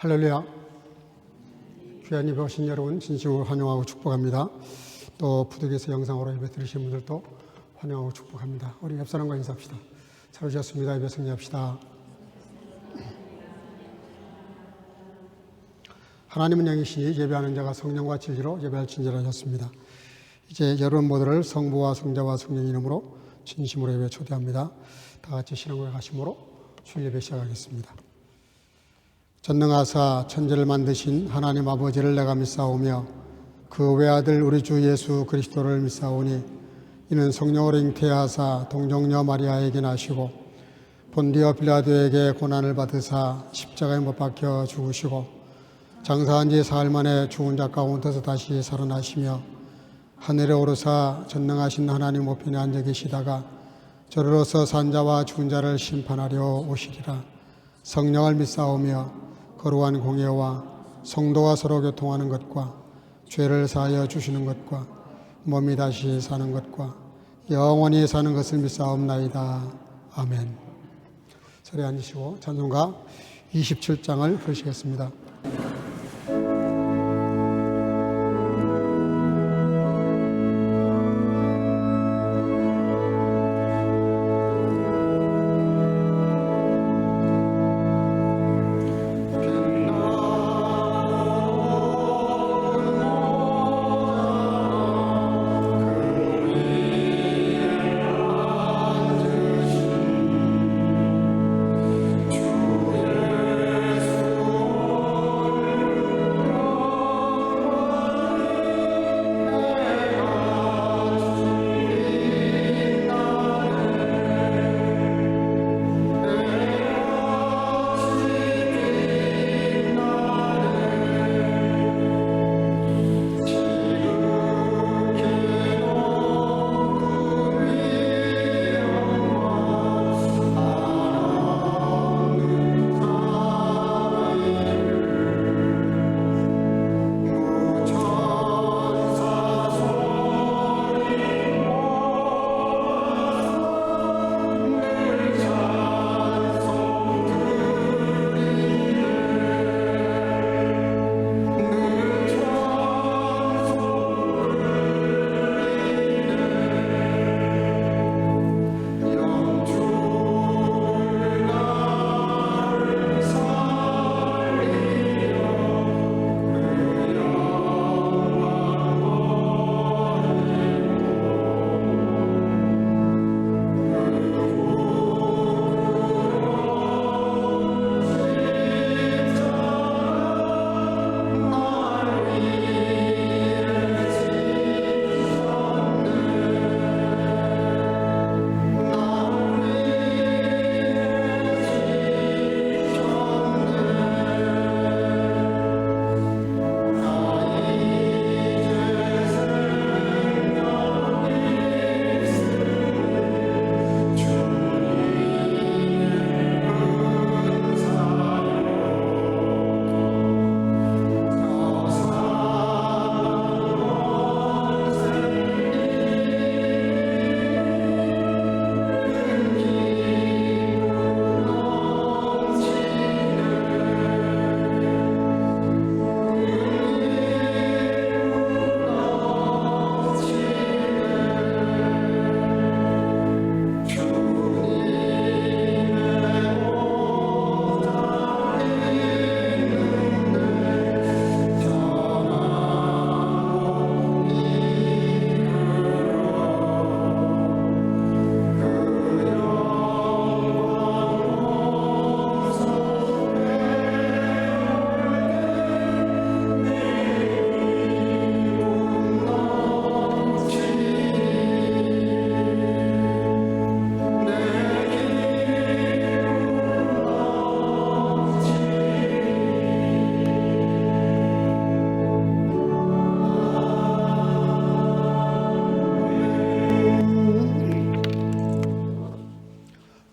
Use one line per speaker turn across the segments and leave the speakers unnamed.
할렐루야. 귀한 예배 오신 여러분 진심으로 환영하고 축복합니다. 또 부득이해서 영상으로 예배 들으신 분들도 환영하고 축복합니다. 우리 옆사람과 인사합시다. 잘 오셨습니다. 예배 승리합시다. 하나님은 영이시니 예배하는 자가 성령과 진리로 예배할 진지하셨습니다. 이제 여러분 모두를 성부와 성자와 성령 이름으로 진심으로 예배 초대합니다. 다 같이 신앙고백 하심으로 주일 예배 시작하겠습니다. 전능하사 천지를 만드신 하나님 아버지를 내가 믿사오며 그 외아들 우리 주 예수 그리스도를 믿사오니 이는 성령으로 잉태하사 동정녀 마리아에게 나시고 본디오 빌라도에게 고난을 받으사 십자가에 못 박혀 죽으시고 장사한 지 사흘 만에 죽은 자 가운데서 다시 살아나시며 하늘에 오르사 전능하신 하나님 우편에 앉아 계시다가 저리로서 산 자와 죽은 자를 심판하려 오시리라. 성령을 믿사오며 거룩한 공예와 성도가 서로 교통하는 것과 죄를 사하여 주시는 것과 몸이 다시 사는 것과 영원히 사는 것을 믿사옵나이다. 아멘. 자리에 앉으시고 찬송가 27장을 부르시겠습니다.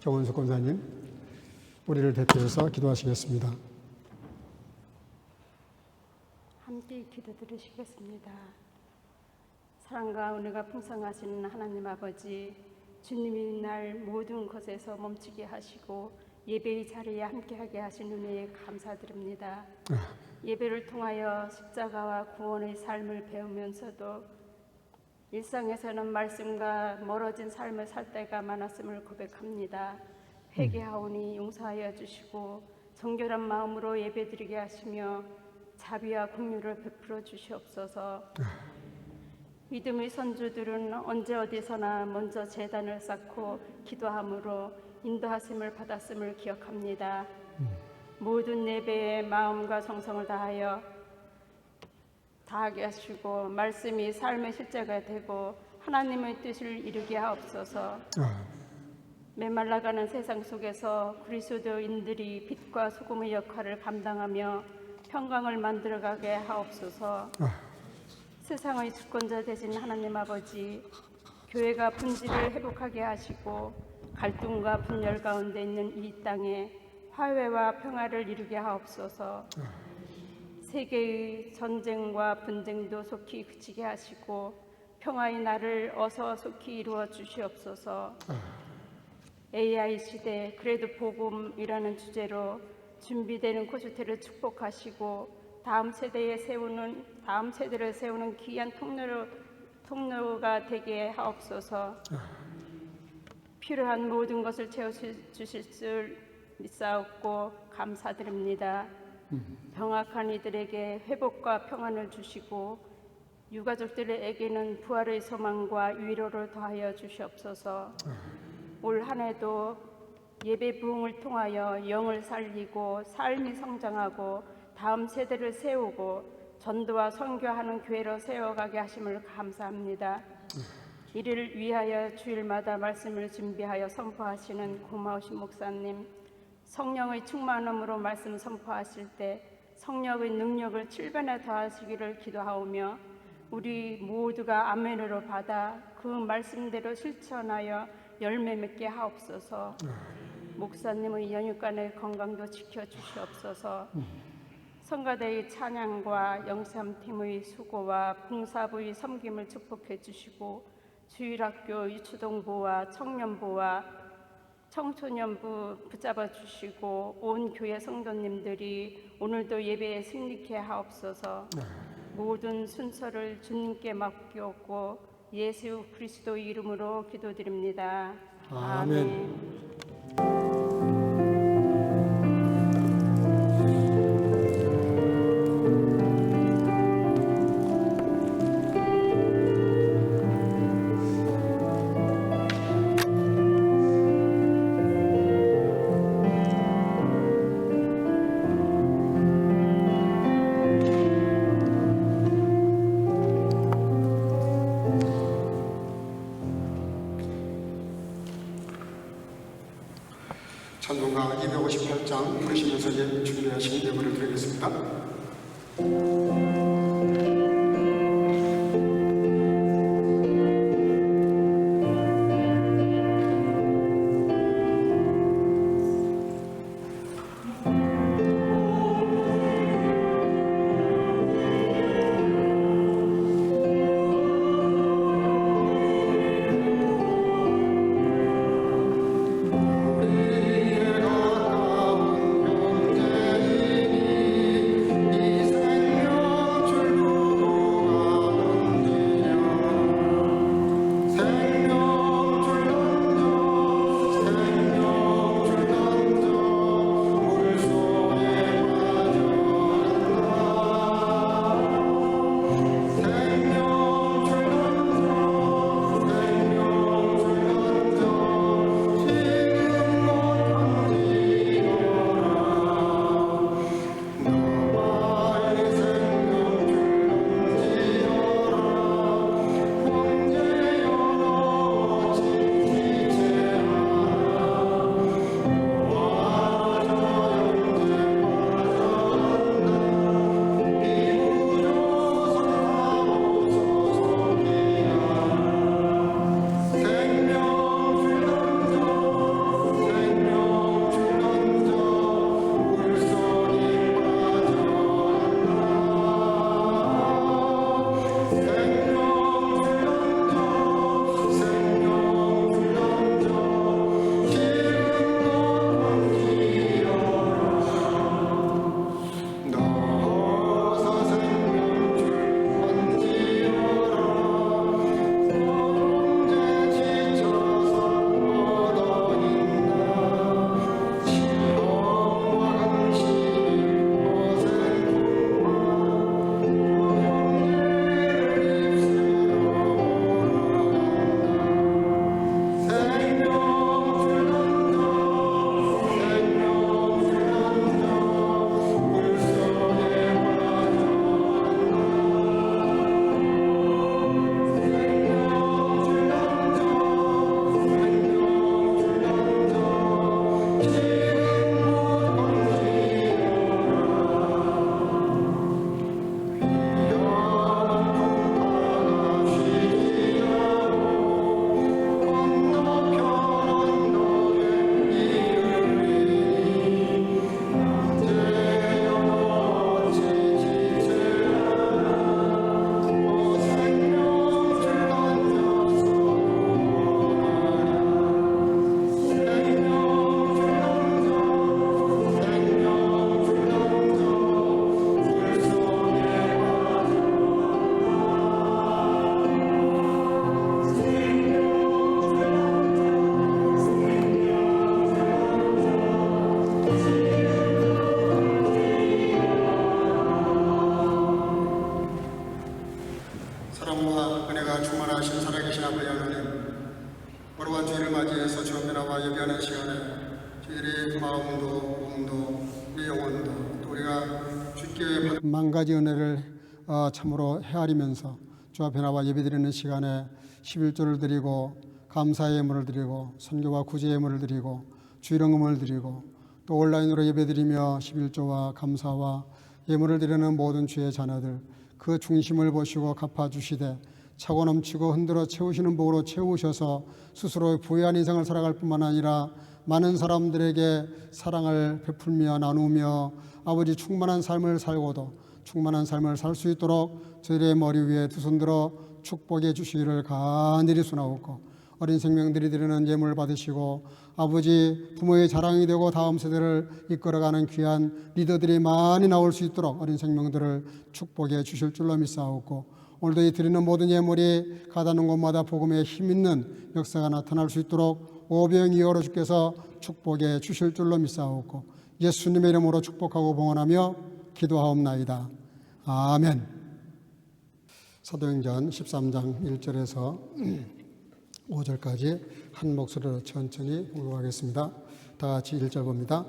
정원석 권사님, 우리를 대표해서 기도하시겠습니다.
함께 기도드리시겠습니다. 사랑과 은혜가 풍성하신 하나님 아버지, 주님이 날 모든 것에서 멈추게 하시고 예배의 자리에 함께하게 하신 은혜에 감사드립니다. 예배를 통하여 십자가와 구원의 삶을 배우면서도 일상에서는 말씀과 멀어진 삶을 살 때가 많았음을 고백합니다. 회개하오니 용서하여 주시고 정결한 마음으로 예배드리게 하시며 자비와 긍휼을 베풀어 주시옵소서. 믿음의 선주들은 언제 어디서나 먼저 제단을 쌓고 기도함으로 인도하심을 받았음을 기억합니다. 모든 예배에 마음과 정성을 다하게 하시고 말씀이 삶의 실제가 되고 하나님의 뜻을 이루게 하옵소서. 메말라가는 세상 속에서 그리스도인들이 빛과 소금의 역할을 감당하며 평강을 만들어가게 하옵소서. 세상의 주권자 되신 하나님 아버지, 교회가 본질을 회복하게 하시고 갈등과 분열 가운데 있는 이 땅에 화해와 평화를 이루게 하옵소서. 세계의 전쟁과 분쟁도 속히 그치게 하시고 평화의 날을 어서 속히 이루어 주시옵소서. AI 시대 그래도 복음이라는 주제로 준비되는 코스트를 축복하시고 다음 세대를 세우는 귀한 통로가 되게 하옵소서. 필요한 모든 것을 채워주실 줄 믿사옵고 감사드립니다. 병악한 이들에게 회복과 평안을 주시고 유가족들에게는 부활의 소망과 위로를 더하여 주시옵소서. 올 한 해도 예배 부흥을 통하여 영을 살리고 삶이 성장하고 다음 세대를 세우고 전도와 선교하는 교회로 세워가게 하심을 감사합니다. 이를 위하여 주일마다 말씀을 준비하여 선포하시는 고마우신 목사님, 성령의 충만함으로 말씀 선포하실 때 성령의 능력을 7배나 더하시기를 기도하오며 우리 모두가 아멘으로 받아 그 말씀대로 실천하여 열매 맺게 하옵소서. 목사님의 연휴간의 건강도 지켜주시옵소서. 성가대의 찬양과 영삼팀의 수고와 봉사부의 섬김을 축복해 주시고 주일학교 유초동부와 청년부와 청소년부 붙잡아 주시고 온 교회 성도님들이 오늘도 예배에 승리케 하옵소서. 모든 순서를 주님께 맡기옵고 예수 그리스도의 이름으로 기도드립니다.
아멘. 찬송가 258장 부르시면서 준비하신 예물을 드리겠습니다.
이생명
거룩한 주일을 맞이해서 주변나와 예배하는 시간에 저희들의 마음도 몸도 우리 영혼도 또 우리가 주께 받은 만 가지 은혜를 참으로 헤아리면서 주 앞에 나와 예배드리는 시간에 11조를 드리고 감사의 예물을 드리고 선교와 구제 예물을 드리고 주일헌금을 드리고 또 온라인으로 예배드리며 11조와 감사와 예물을 드리는 모든 주의 자녀들 그 중심을 보시고 갚아주시되 차고 넘치고 흔들어 채우시는 복으로 채우셔서 스스로 부유한 인생을 살아갈 뿐만 아니라 많은 사람들에게 사랑을 베풀며 나누며 아버지 충만한 삶을 살고도 충만한 삶을 살 수 있도록 저희의 머리 위에 두 손 들어 축복해 주시기를 간절히 소나옵고 어린 생명들이 드리는 예물을 받으시고 아버지 부모의 자랑이 되고 다음 세대를 이끌어가는 귀한 리더들이 많이 나올 수 있도록 어린 생명들을 축복해 주실 줄로 믿사옵고 오늘도 이 드리는 모든 예물이 가닿는 곳마다 복음의 힘있는 역사가 나타날 수 있도록 오병이어로 주께서 축복해 주실 줄로 믿사옵고 예수님의 이름으로 축복하고 봉헌하며 기도하옵나이다. 아멘. 사도행전 13장 1절에서 5절까지 한 목소리로 천천히 공독하겠습니다. 다 같이 1절 봅니다.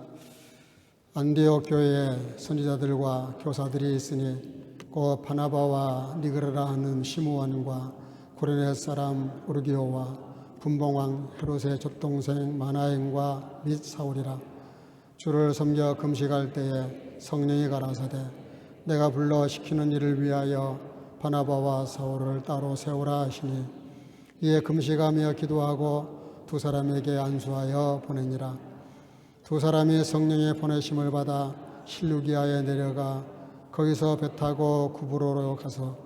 안디옥 교회에 선지자들과 교사들이 있으니 곧 바나바와 니그라라 하는 시므온과 구레네 사람 우르기오와 분봉왕 헤롯의 젖동생 마나행과 및 사울이라. 주를 섬겨 금식할 때에 성령이 가라사대 내가 불러 시키는 일을 위하여 바나바와 사울을 따로 세우라 하시니 이에 금식하며 기도하고 두 사람에게 안수하여 보내니라. 두 사람이 성령의 보내심을 받아 실루기아에 내려가 거기서 배 타고 구브로로 가서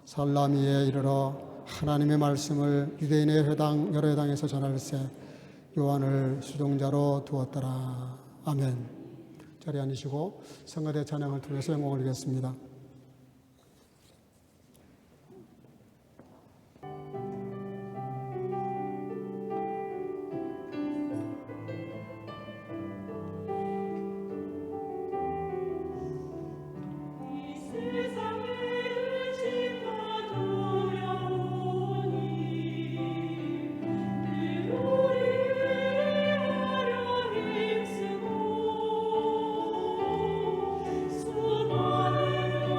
살라미에 이르러 하나님의 말씀을 유대인의 회당 여러 회당에서 전할세 요한을 수종자로 두었더라. 아멘. 자리에 앉으시고 성가대 찬양을 통해서 영광을 드리겠습니다.
수많은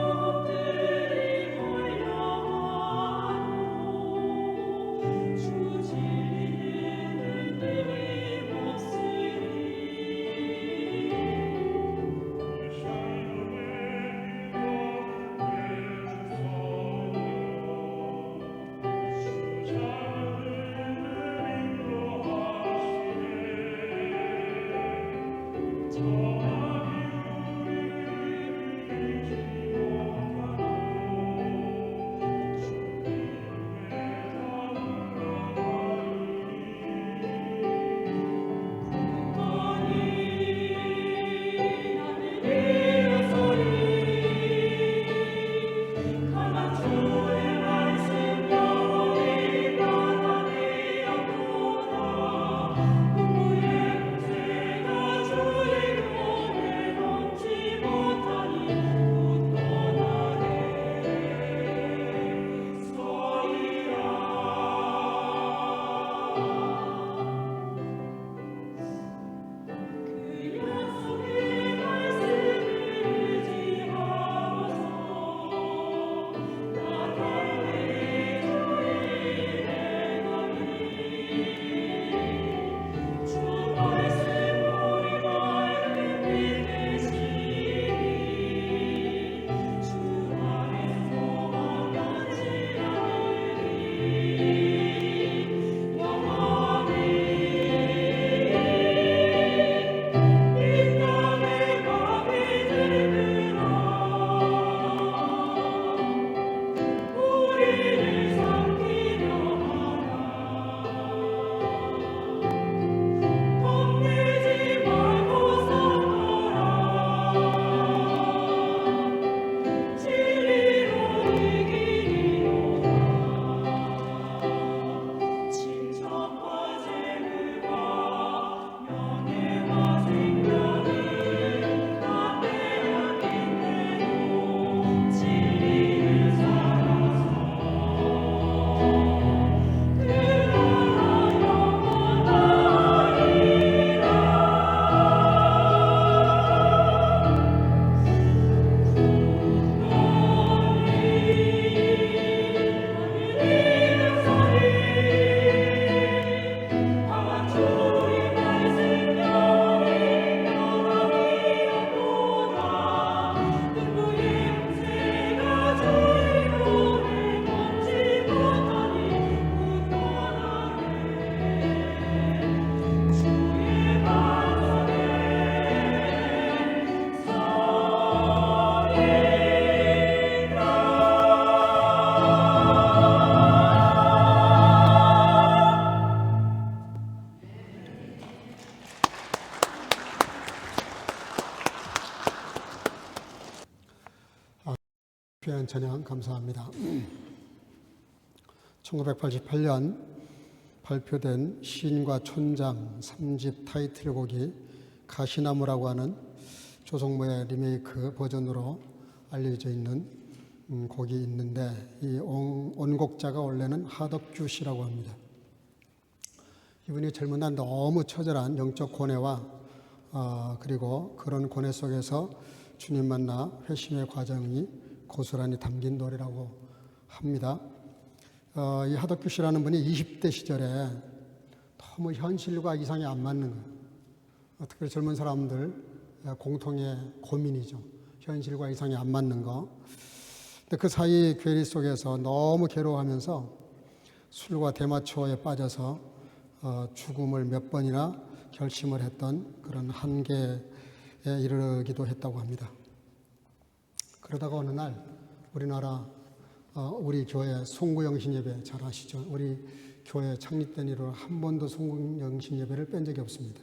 귀한 찬양 감사합니다. 1988년 발표된 시인과 촌장 3집 타이틀곡이 가시나무라고 하는 조성모의 리메이크 버전으로 알려져 있는 곡이 있는데, 이 원곡자가 원래는 하덕규 씨라고 합니다. 이분이 젊은날 너무 처절한 영적 고뇌와 그리고 그런 고뇌 속에서 주님 만나 회심의 과정이 고스란히 담긴 노래라고 합니다. 이 하덕규 씨라는 분이 20대 시절에 너무 현실과 이상이 안 맞는 거예요. 특별히 젊은 사람들 공통의 고민이죠. 현실과 이상이 안 맞는 거. 근데 그 사이 괴리 속에서 너무 괴로워하면서 술과 대마초에 빠져서 죽음을 몇 번이나 결심을 했던 그런 한계에 이르기도 했다고 합니다. 그러다가 어느 날 우리나라 우리 교회 송구영신 예배 잘 아시죠? 우리 교회 창립된 이후로 한 번도 송구영신 예배를 뺀 적이 없습니다.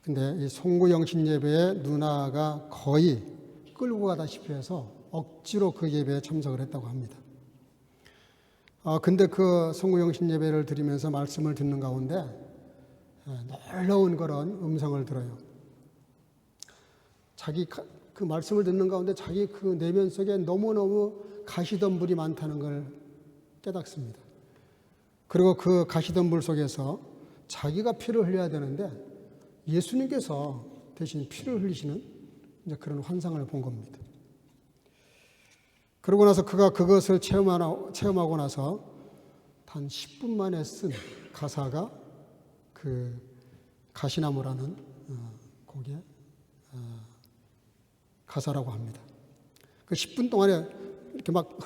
근데 이 송구영신 예배에 누나가 거의 끌고 가다시피 해서 억지로 그 예배에 참석을 했다고 합니다. 근데 그 송구영신 예배를 드리면서 말씀을 듣는 가운데 놀라운 그런 음성을 들어요. 자기 그 말씀을 듣는 가운데 자기 그 내면 속에 너무너무 가시던 불이 많다는 걸 깨닫습니다. 그리고 그 가시던 불 속에서 자기가 피를 흘려야 되는데 예수님께서 대신 피를 흘리시는 이제 그런 환상을 본 겁니다. 그러고 나서 그가 그것을 체험하고 나서 단 10분 만에 쓴 가사가 그 가시나무라는 곡의 가사라고 합니다. 그 10분 동안에 이렇게 막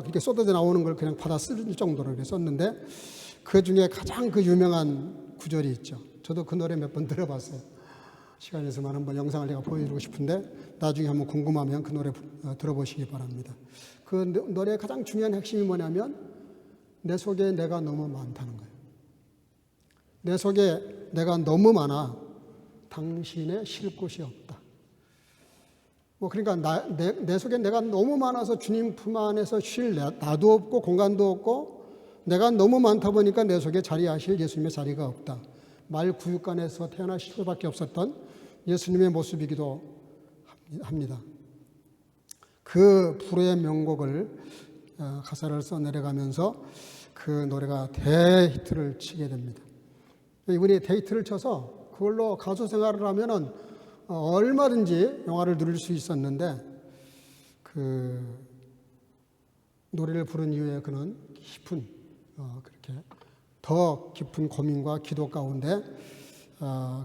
이렇게 쏟아져 나오는 걸 그냥 받아 쓸 정도로 이렇게 썼는데, 그 중에 가장 그 유명한 구절이 있죠. 저도 그 노래 몇 번 들어봤어요. 시간이 있으면 한번 영상을 제가 보여주고 싶은데 나중에 한번 궁금하면 그 노래 들어보시기 바랍니다. 그 노래의 가장 중요한 핵심이 뭐냐면 내 속에 내가 너무 많다는 거예요. 내 속에 내가 너무 많아 당신의 쉴 곳이 없다. 그러니까 내 속에 내가 너무 많아서 주님 품 안에서 쉴 나도 없고 공간도 없고, 내가 너무 많다 보니까 내 속에 자리하실 예수님의 자리가 없다. 말 구육간에서 태어나실 수밖에 없었던 예수님의 모습이기도 합니다. 그 불후의 명곡을 가사를 써내려가면서 그 노래가 대히트를 치게 됩니다. 이분이 대히트를 쳐서 그걸로 가수 생활을 하면은 얼마든지 영화를 누릴 수 있었는데, 그 노래를 부른 이후에 그는 깊은 그렇게 더 깊은 고민과 기도 가운데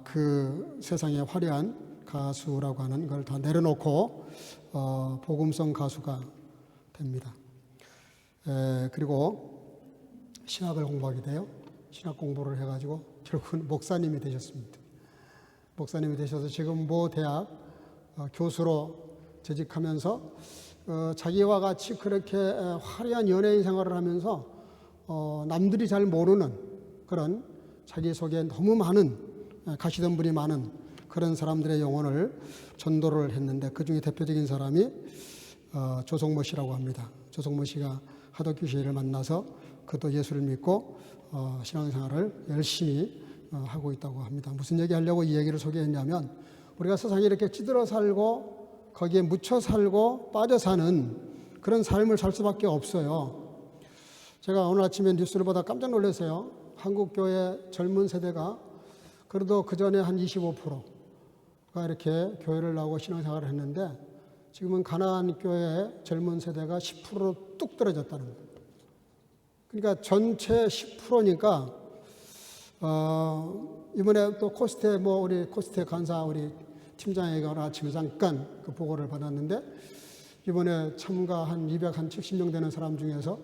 그 세상의 화려한 가수라고 하는 걸 다 내려놓고 복음성 가수가 됩니다. 그리고 신학을 공부하게 돼요. 신학 공부를 해가지고 결국은 목사님이 되셨습니다. 목사님이 되셔서 지금 모 대학 교수로 재직하면서 자기와 같이 그렇게 화려한 연예인 생활을 하면서 남들이 잘 모르는 그런 자기 속에 너무 많은 가시던 분이 많은 그런 사람들의 영혼을 전도를 했는데, 그 중에 대표적인 사람이 조성모 씨라고 합니다. 조성모 씨가 하덕규 씨를 만나서 그도 예수를 믿고 신앙생활을 열심히 하고 있다고 합니다. 무슨 얘기하려고 이 얘기를 소개했냐면, 우리가 세상에 이렇게 찌들어 살고 거기에 묻혀 살고 빠져 사는 그런 삶을 살 수밖에 없어요. 제가 오늘 아침에 뉴스를 보다 깜짝 놀랐어요. 한국교회 젊은 세대가 그래도 그 전에 한 25%가 이렇게 교회를 나오고 신앙생활을 했는데, 지금은 가나안 교회 젊은 세대가 10%로 뚝 떨어졌다는 거예요. 그러니까 전체 10%니까 이번에 또 코스트 우리 코스트 간사 우리 팀장에게 오늘 아침에 잠깐 그 보고를 받았는데, 이번에 참가한 270명 되는 사람 중에서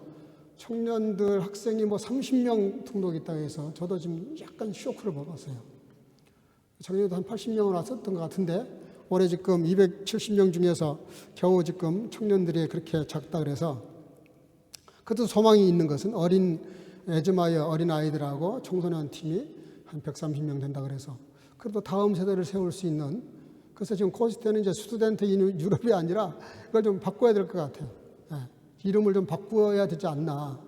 청년들 학생이 30명 등록이 있다고 해서 저도 지금 약간 쇼크를 먹었어요. 작년에도 한 80명은 왔었던 것 같은데 올해 지금 270명 중에서 겨우 지금 청년들이 그렇게 작다 그래서, 그것도 소망이 있는 것은 에즈마의 어린 아이들하고 청소년 팀이 한 130명 된다 그래서 그래도 다음 세대를 세울 수 있는, 그래서 지금 코스트는 이제 스튜던트 인 유럽이 아니라 이걸 좀 바꿔야 될 것 같아요. 이름을 좀 바꾸어야 되지 않나,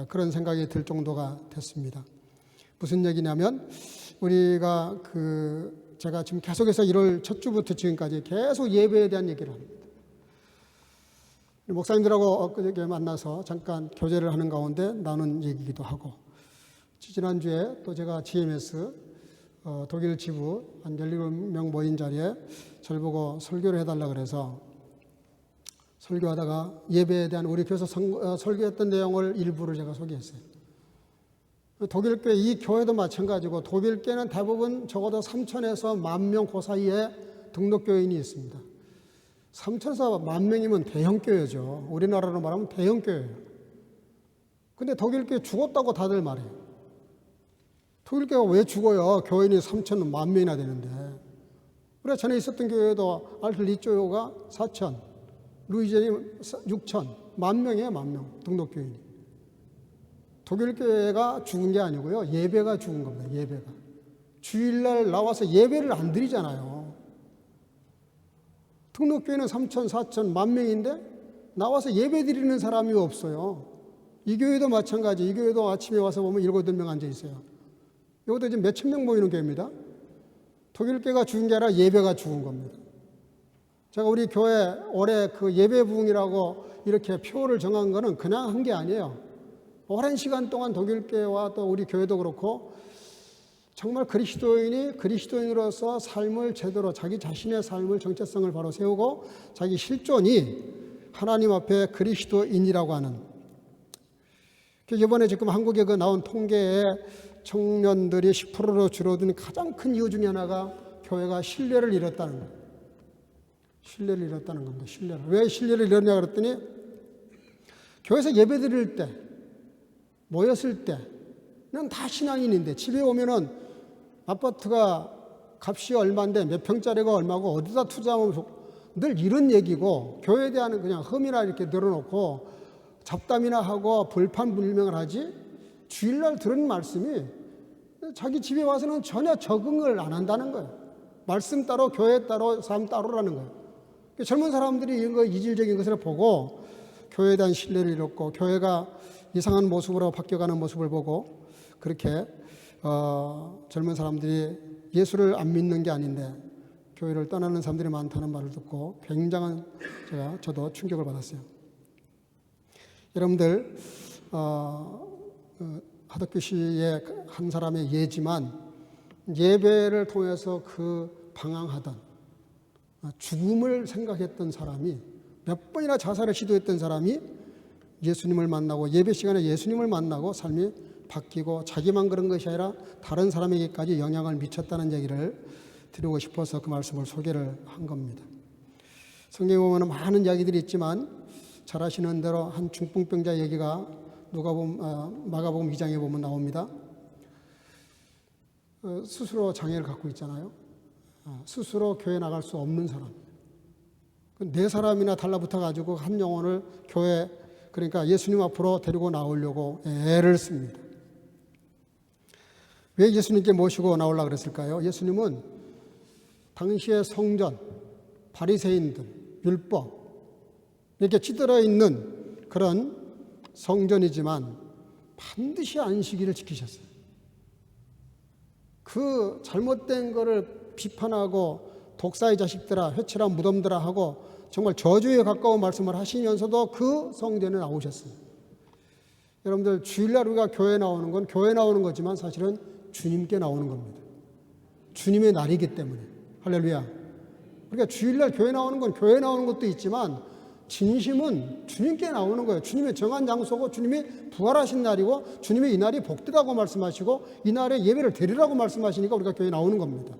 그런 생각이 들 정도가 됐습니다. 무슨 얘기냐면 우리가 제가 지금 계속해서 1월 첫 주부터 지금까지 계속 예배에 대한 얘기를 합니다. 목사님들하고 엊그제 만나서 잠깐 교제를 하는 가운데 나눈 얘기기도 하고, 지난주에 또 제가 GMS 독일 지부 한 17명 모인 자리에 저를 보고 설교를 해달라 그래서 설교하다가 예배에 대한 우리 교회에서 설교했던 내용을 일부를 제가 소개했어요. 독일교회, 이 교회도 마찬가지고 독일교회는 대부분 적어도 3,000에서 10,000명 그 사이에 등록교인이 있습니다. 3,000에서 10,000명이면 대형교회죠. 우리나라로 말하면 대형교회예요. 근데 독일교회 죽었다고 다들 말해요. 독일교회가 왜 죽어요? 교인이 3,000, 10,000명이나 되는데. 그래, 전에 있었던 교회도 알틀리조가 4,000, 루이젠이 6,000, 10,000명이에요, 10,000명, 등록교인이. 독일교회가 죽은 게 아니고요, 예배가 죽은 겁니다, 예배가. 주일날 나와서 예배를 안 드리잖아요. 등록교회는 3,000, 4,000, 10,000명인데 나와서 예배 드리는 사람이 없어요. 이 교회도 마찬가지. 이 교회도 아침에 와서 보면 7, 8명 앉아 있어요. 이것도 지금 몇천 명 모이는 교회입니다. 독일교회가 죽은 게 아니라 예배가 죽은 겁니다. 제가 우리 교회 올해 그 예배 부흥이라고 이렇게 표를 정한 거는 그냥 한 게 아니에요. 오랜 시간 동안 독일교회와 또 우리 교회도 그렇고 정말 그리스도인이 그리스도인으로서 삶을 제대로 자기 자신의 삶을 정체성을 바로 세우고 자기 실존이 하나님 앞에 그리스도인이라고 하는, 이번에 지금 한국에 나온 통계에 청년들이 10%로 줄어든 가장 큰 이유 중에 하나가 교회가 신뢰를 잃었다는 거예요. 신뢰를 잃었다는 겁니다. 신뢰를. 왜 신뢰를 잃었냐 그랬더니 교회에서 예배 드릴 때, 모였을 때는 다 신앙인인데 집에 오면은 아파트가 값이 얼마인데 몇 평짜리가 얼마고 어디다 투자하면 늘 이런 얘기고, 교회에 대한 그냥 흠이나 이렇게 늘어놓고 잡담이나 하고 불판불명을 하지, 주일날 들은 말씀이 자기 집에 와서는 전혀 적응을 안 한다는 거예요. 말씀 따로 교회 따로 삶 따로라는 거예요. 젊은 사람들이 이런 거 이질적인 것을 보고 교회에 대한 신뢰를 잃었고, 교회가 이상한 모습으로 바뀌어가는 모습을 보고 그렇게 젊은 사람들이 예수를 안 믿는 게 아닌데 교회를 떠나는 사람들이 많다는 말을 듣고 굉장한 저도 충격을 받았어요. 여러분들 하덕규 씨의 한 사람의 예지만 예배를 통해서 그 방황하던 죽음을 생각했던 사람이 몇 번이나 자살을 시도했던 사람이 예수님을 만나고 예배 시간에 예수님을 만나고 삶이 바뀌고 자기만 그런 것이 아니라 다른 사람에게까지 영향을 미쳤다는 얘기를 드리고 싶어서 그 말씀을 소개를 한 겁니다. 성경에 보면 많은 이야기들이 있지만 잘 아시는 대로 한 중풍병자 얘기가 마가복음 2장에 보면 나옵니다. 스스로 장애를 갖고 있잖아요. 스스로 교회 나갈 수 없는 사람. 네 사람이나 달라붙어가지고 한 영혼을 교회, 그러니까 예수님 앞으로 데리고 나오려고 애를 씁니다. 왜 예수님께 모시고 나오려고 그랬을까요? 예수님은 당시의 성전, 바리새인들, 율법 이렇게 찌들어 있는 그런 성전이지만 반드시 안식일을 지키셨어요. 그 잘못된 거를 비판하고 독사의 자식들아, 회칠한 무덤들아 하고 정말 저주에 가까운 말씀을 하시면서도 그 성전에 나오셨어요. 여러분들 주일날 우리가 교회 나오는 건 교회 나오는 거지만 사실은 주님께 나오는 겁니다. 주님의 날이기 때문에. 할렐루야. 그러니까 주일날 교회 나오는 건 교회 나오는 것도 있지만 진심은 주님께 나오는 거예요. 주님의 정한 장소고 주님이 부활하신 날이고 주님의 이 날이 복되다고 말씀하시고 이 날에 예배를 드리라고 말씀하시니까 우리가 교회 나오는 겁니다.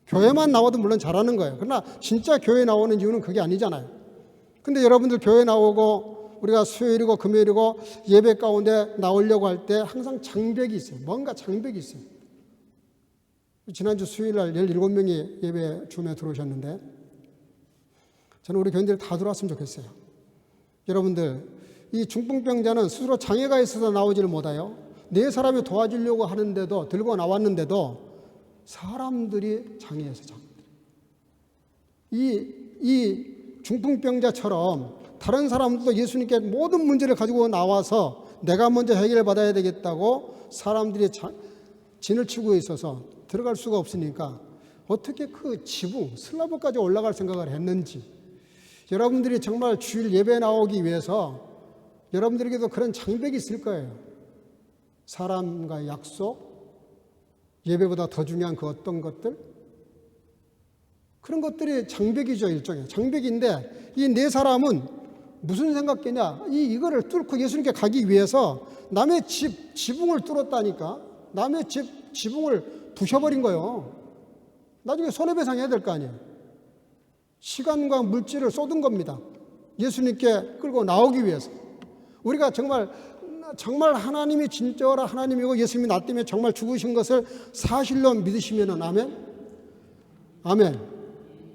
교회만 나와도 물론 잘하는 거예요. 그러나 진짜 교회 나오는 이유는 그게 아니잖아요. 근데 여러분들 교회 나오고 우리가 수요일이고 금요일이고 예배 가운데 나오려고 할 때 항상 장벽이 있어요. 뭔가 장벽이 있어요. 지난주 수요일날 17명이 예배 줌에 들어오셨는데 저는 우리 교인들 다 들어왔으면 좋겠어요. 여러분들 이 중풍병자는 스스로 장애가 있어서 나오지를 못해요. 네 사람이 도와주려고 하는데도 들고 나왔는데도 사람들이 장애해서 이 중풍병자처럼 다른 사람들도 예수님께 모든 문제를 가지고 나와서 내가 먼저 해결받아야 되겠다고 사람들이 진을 치고 있어서 들어갈 수가 없으니까 어떻게 그 지붕, 슬라브까지 올라갈 생각을 했는지, 여러분들이 정말 주일 예배 나오기 위해서 여러분들에게도 그런 장벽이 있을 거예요. 사람과의 약속, 예배보다 더 중요한 그 어떤 것들, 그런 것들이 장벽이죠. 일종의 장벽인데 이 네 사람은 무슨 생각이냐, 이거를 뚫고 예수님께 가기 위해서 남의 집 지붕을 뚫었다니까. 남의 집 지붕을 부셔버린 거예요. 나중에 손해배상해야 될 거 아니에요. 시간과 물질을 쏟은 겁니다. 예수님께 끌고 나오기 위해서. 우리가 정말 하나님이 진짜라 하나님이고 예수님이 나 때문에 정말 죽으신 것을 사실로 믿으시면은 아멘? 아멘.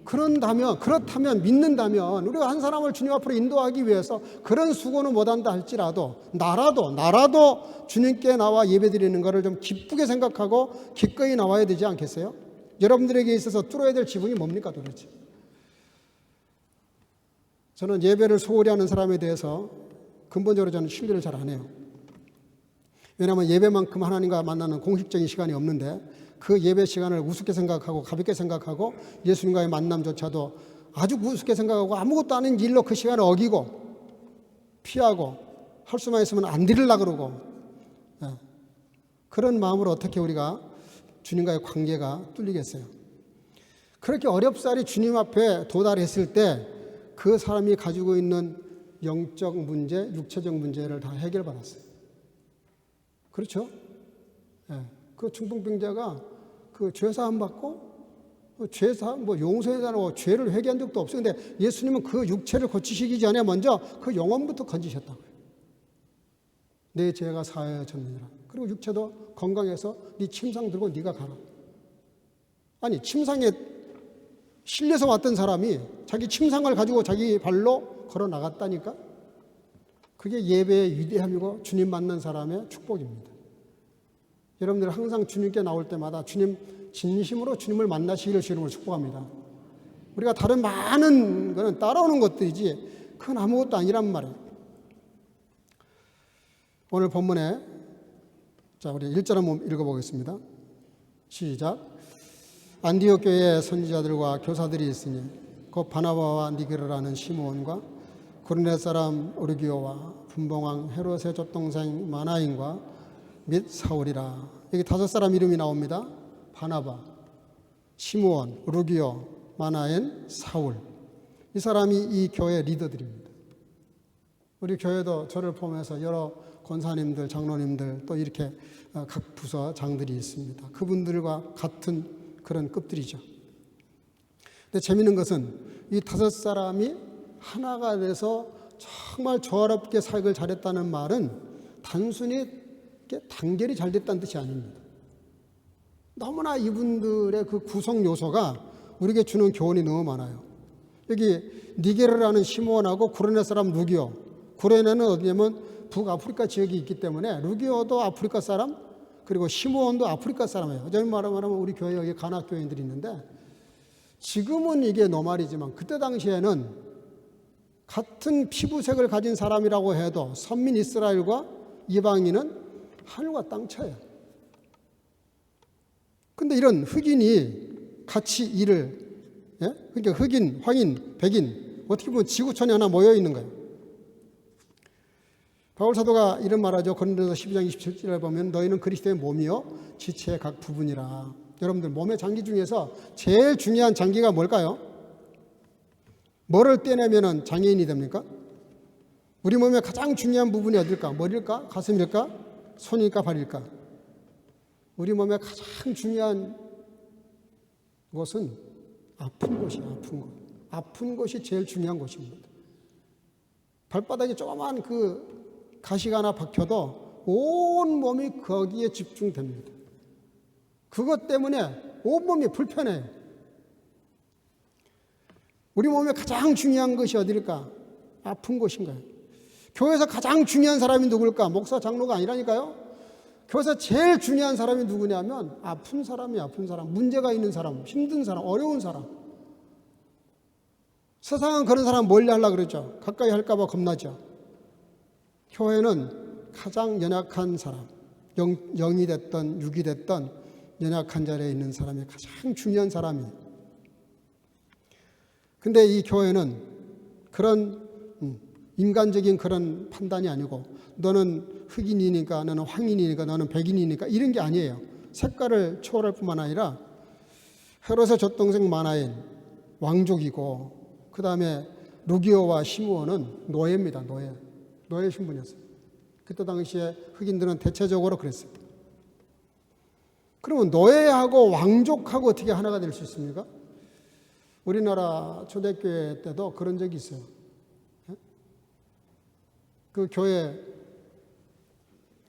그렇다면 믿는다면 우리가 한 사람을 주님 앞으로 인도하기 위해서 그런 수고는 못한다 할지라도 나라도 주님께 나와 예배드리는 것을 좀 기쁘게 생각하고 기꺼이 나와야 되지 않겠어요? 여러분들에게 있어서 뚫어야 될 지붕이 뭡니까 도대체? 저는 예배를 소홀히 하는 사람에 대해서 근본적으로 저는 신뢰를 잘 안 해요. 왜냐하면 예배만큼 하나님과 만나는 공식적인 시간이 없는데 그 예배 시간을 우습게 생각하고 가볍게 생각하고 예수님과의 만남조차도 아주 우습게 생각하고 아무것도 아닌 일로 그 시간을 어기고 피하고 할 수만 있으면 안 드리려고 그러고, 그런 마음으로 어떻게 우리가 주님과의 관계가 뚫리겠어요? 그렇게 어렵사리 주님 앞에 도달했을 때 그 사람이 가지고 있는 영적 문제, 육체적 문제를 다 해결받았어요. 그렇죠? 그 중풍병자가 그 죄사함 받고 용서해달라고 죄를 회개한 적도 없어요. 근데 예수님은 그 육체를 고치시기 전에 먼저 그 영혼부터 건지셨다고요. 내 죄가 사하여졌느니라. 그리고 육체도 건강해서 네 침상 들고 네가 가라. 아니, 침상에 실려서 왔던 사람이 자기 침상을 가지고 자기 발로 걸어 나갔다니까. 그게 예배의 위대함이고 주님 만난 사람의 축복입니다. 여러분들 항상 주님께 나올 때마다 주님 진심으로 주님을 만나시기를 주님을 축복합니다. 우리가 다른 많은 거는 따라오는 것들이지 그건 아무것도 아니란 말이에요. 오늘 본문에 우리 1절 한번 읽어보겠습니다. 시작. 안디옥 교회에 선지자들과 교사들이 있으니 곧 바나바와 니게르라는 시므온과 고르네 사람 오르기오와 분봉왕 헤롯의 족동생 마나인과 및 사울이라. 여기 5사람 이름이 나옵니다. 바나바, 시므온, 오르기오, 마나엔, 사울. 이 사람이 이 교회 리더들입니다. 우리 교회도 저를 포함해서 여러 권사님들, 장로님들 또 이렇게 각 부서 장들이 있습니다. 그분들과 같은 그런 급들이죠. 근데 재미있는 것은 이 5사람이 하나가 돼서 정말 조화롭게 사역을 잘했다는 말은 단순히 단결이 잘 됐다는 뜻이 아닙니다. 너무나 이분들의 그 구성 요소가 우리에게 주는 교훈이 너무 많아요. 여기 니게르라는 시므온하고 구레네 사람 루기오. 구레네는 어디냐면 북아프리카 지역이 있기 때문에 루기오도 아프리카 사람, 그리고 시므온도 아프리카 사람이에요. 어쩌면 말하면 우리 교회 여기 가나 교인들이 있는데 지금은 이게 노말이지만 그때 당시에는 같은 피부색을 가진 사람이라고 해도 선민 이스라엘과 이방인은 하늘과 땅 차이에요. 근데 이런 흑인이 같이 그러니까 흑인, 황인, 백인 어떻게 보면 지구촌에 하나 모여 있는 거예요. 바울 사도가 이런 말하죠. 고린도서 12장 27절에 보면 너희는 그리스도의 몸이요 지체의 각 부분이라. 여러분들 몸의 장기 중에서 제일 중요한 장기가 뭘까요? 뭐를 떼내면 장애인이 됩니까? 우리 몸의 가장 중요한 부분이 어딜까? 머리일까? 가슴일까? 손일까? 발일까? 우리 몸의 가장 중요한 것은 아픈 곳이에요. 아픈 곳. 아픈 곳이 제일 중요한 곳입니다. 발바닥에 조그만 그 가시가 하나 박혀도 온 몸이 거기에 집중됩니다. 그것 때문에 온몸이 불편해요. 우리 몸에 가장 중요한 것이 어디일까? 아픈 곳인가요? 교회에서 가장 중요한 사람이 누굴까? 목사, 장로가 아니라니까요. 교회에서 제일 중요한 사람이 누구냐면 아픈 사람이 아픈 사람, 문제가 있는 사람, 힘든 사람, 어려운 사람. 세상은 그런 사람 멀리 하려고 그러죠. 가까이 할까 봐 겁나죠. 교회는 가장 연약한 사람, 영이 됐던 육이 됐던 연약한 자리에 있는 사람이 가장 중요한 사람이에요. 근데 이 교회는 그런 인간적인 그런 판단이 아니고 너는 흑인이니까 너는 황인이니까 너는 백인이니까 이런 게 아니에요. 색깔을 초월할 뿐만 아니라 헤롯의 젖동생 마나인 왕족이고 그 다음에 루기오와 시므온은 노예입니다. 노예 신분이었어요. 그때 당시에 흑인들은 대체적으로 그랬어요. 그러면 노예하고 왕족하고 어떻게 하나가 될 수 있습니까? 우리나라 초대교회 때도 그런 적이 있어요. 그 교회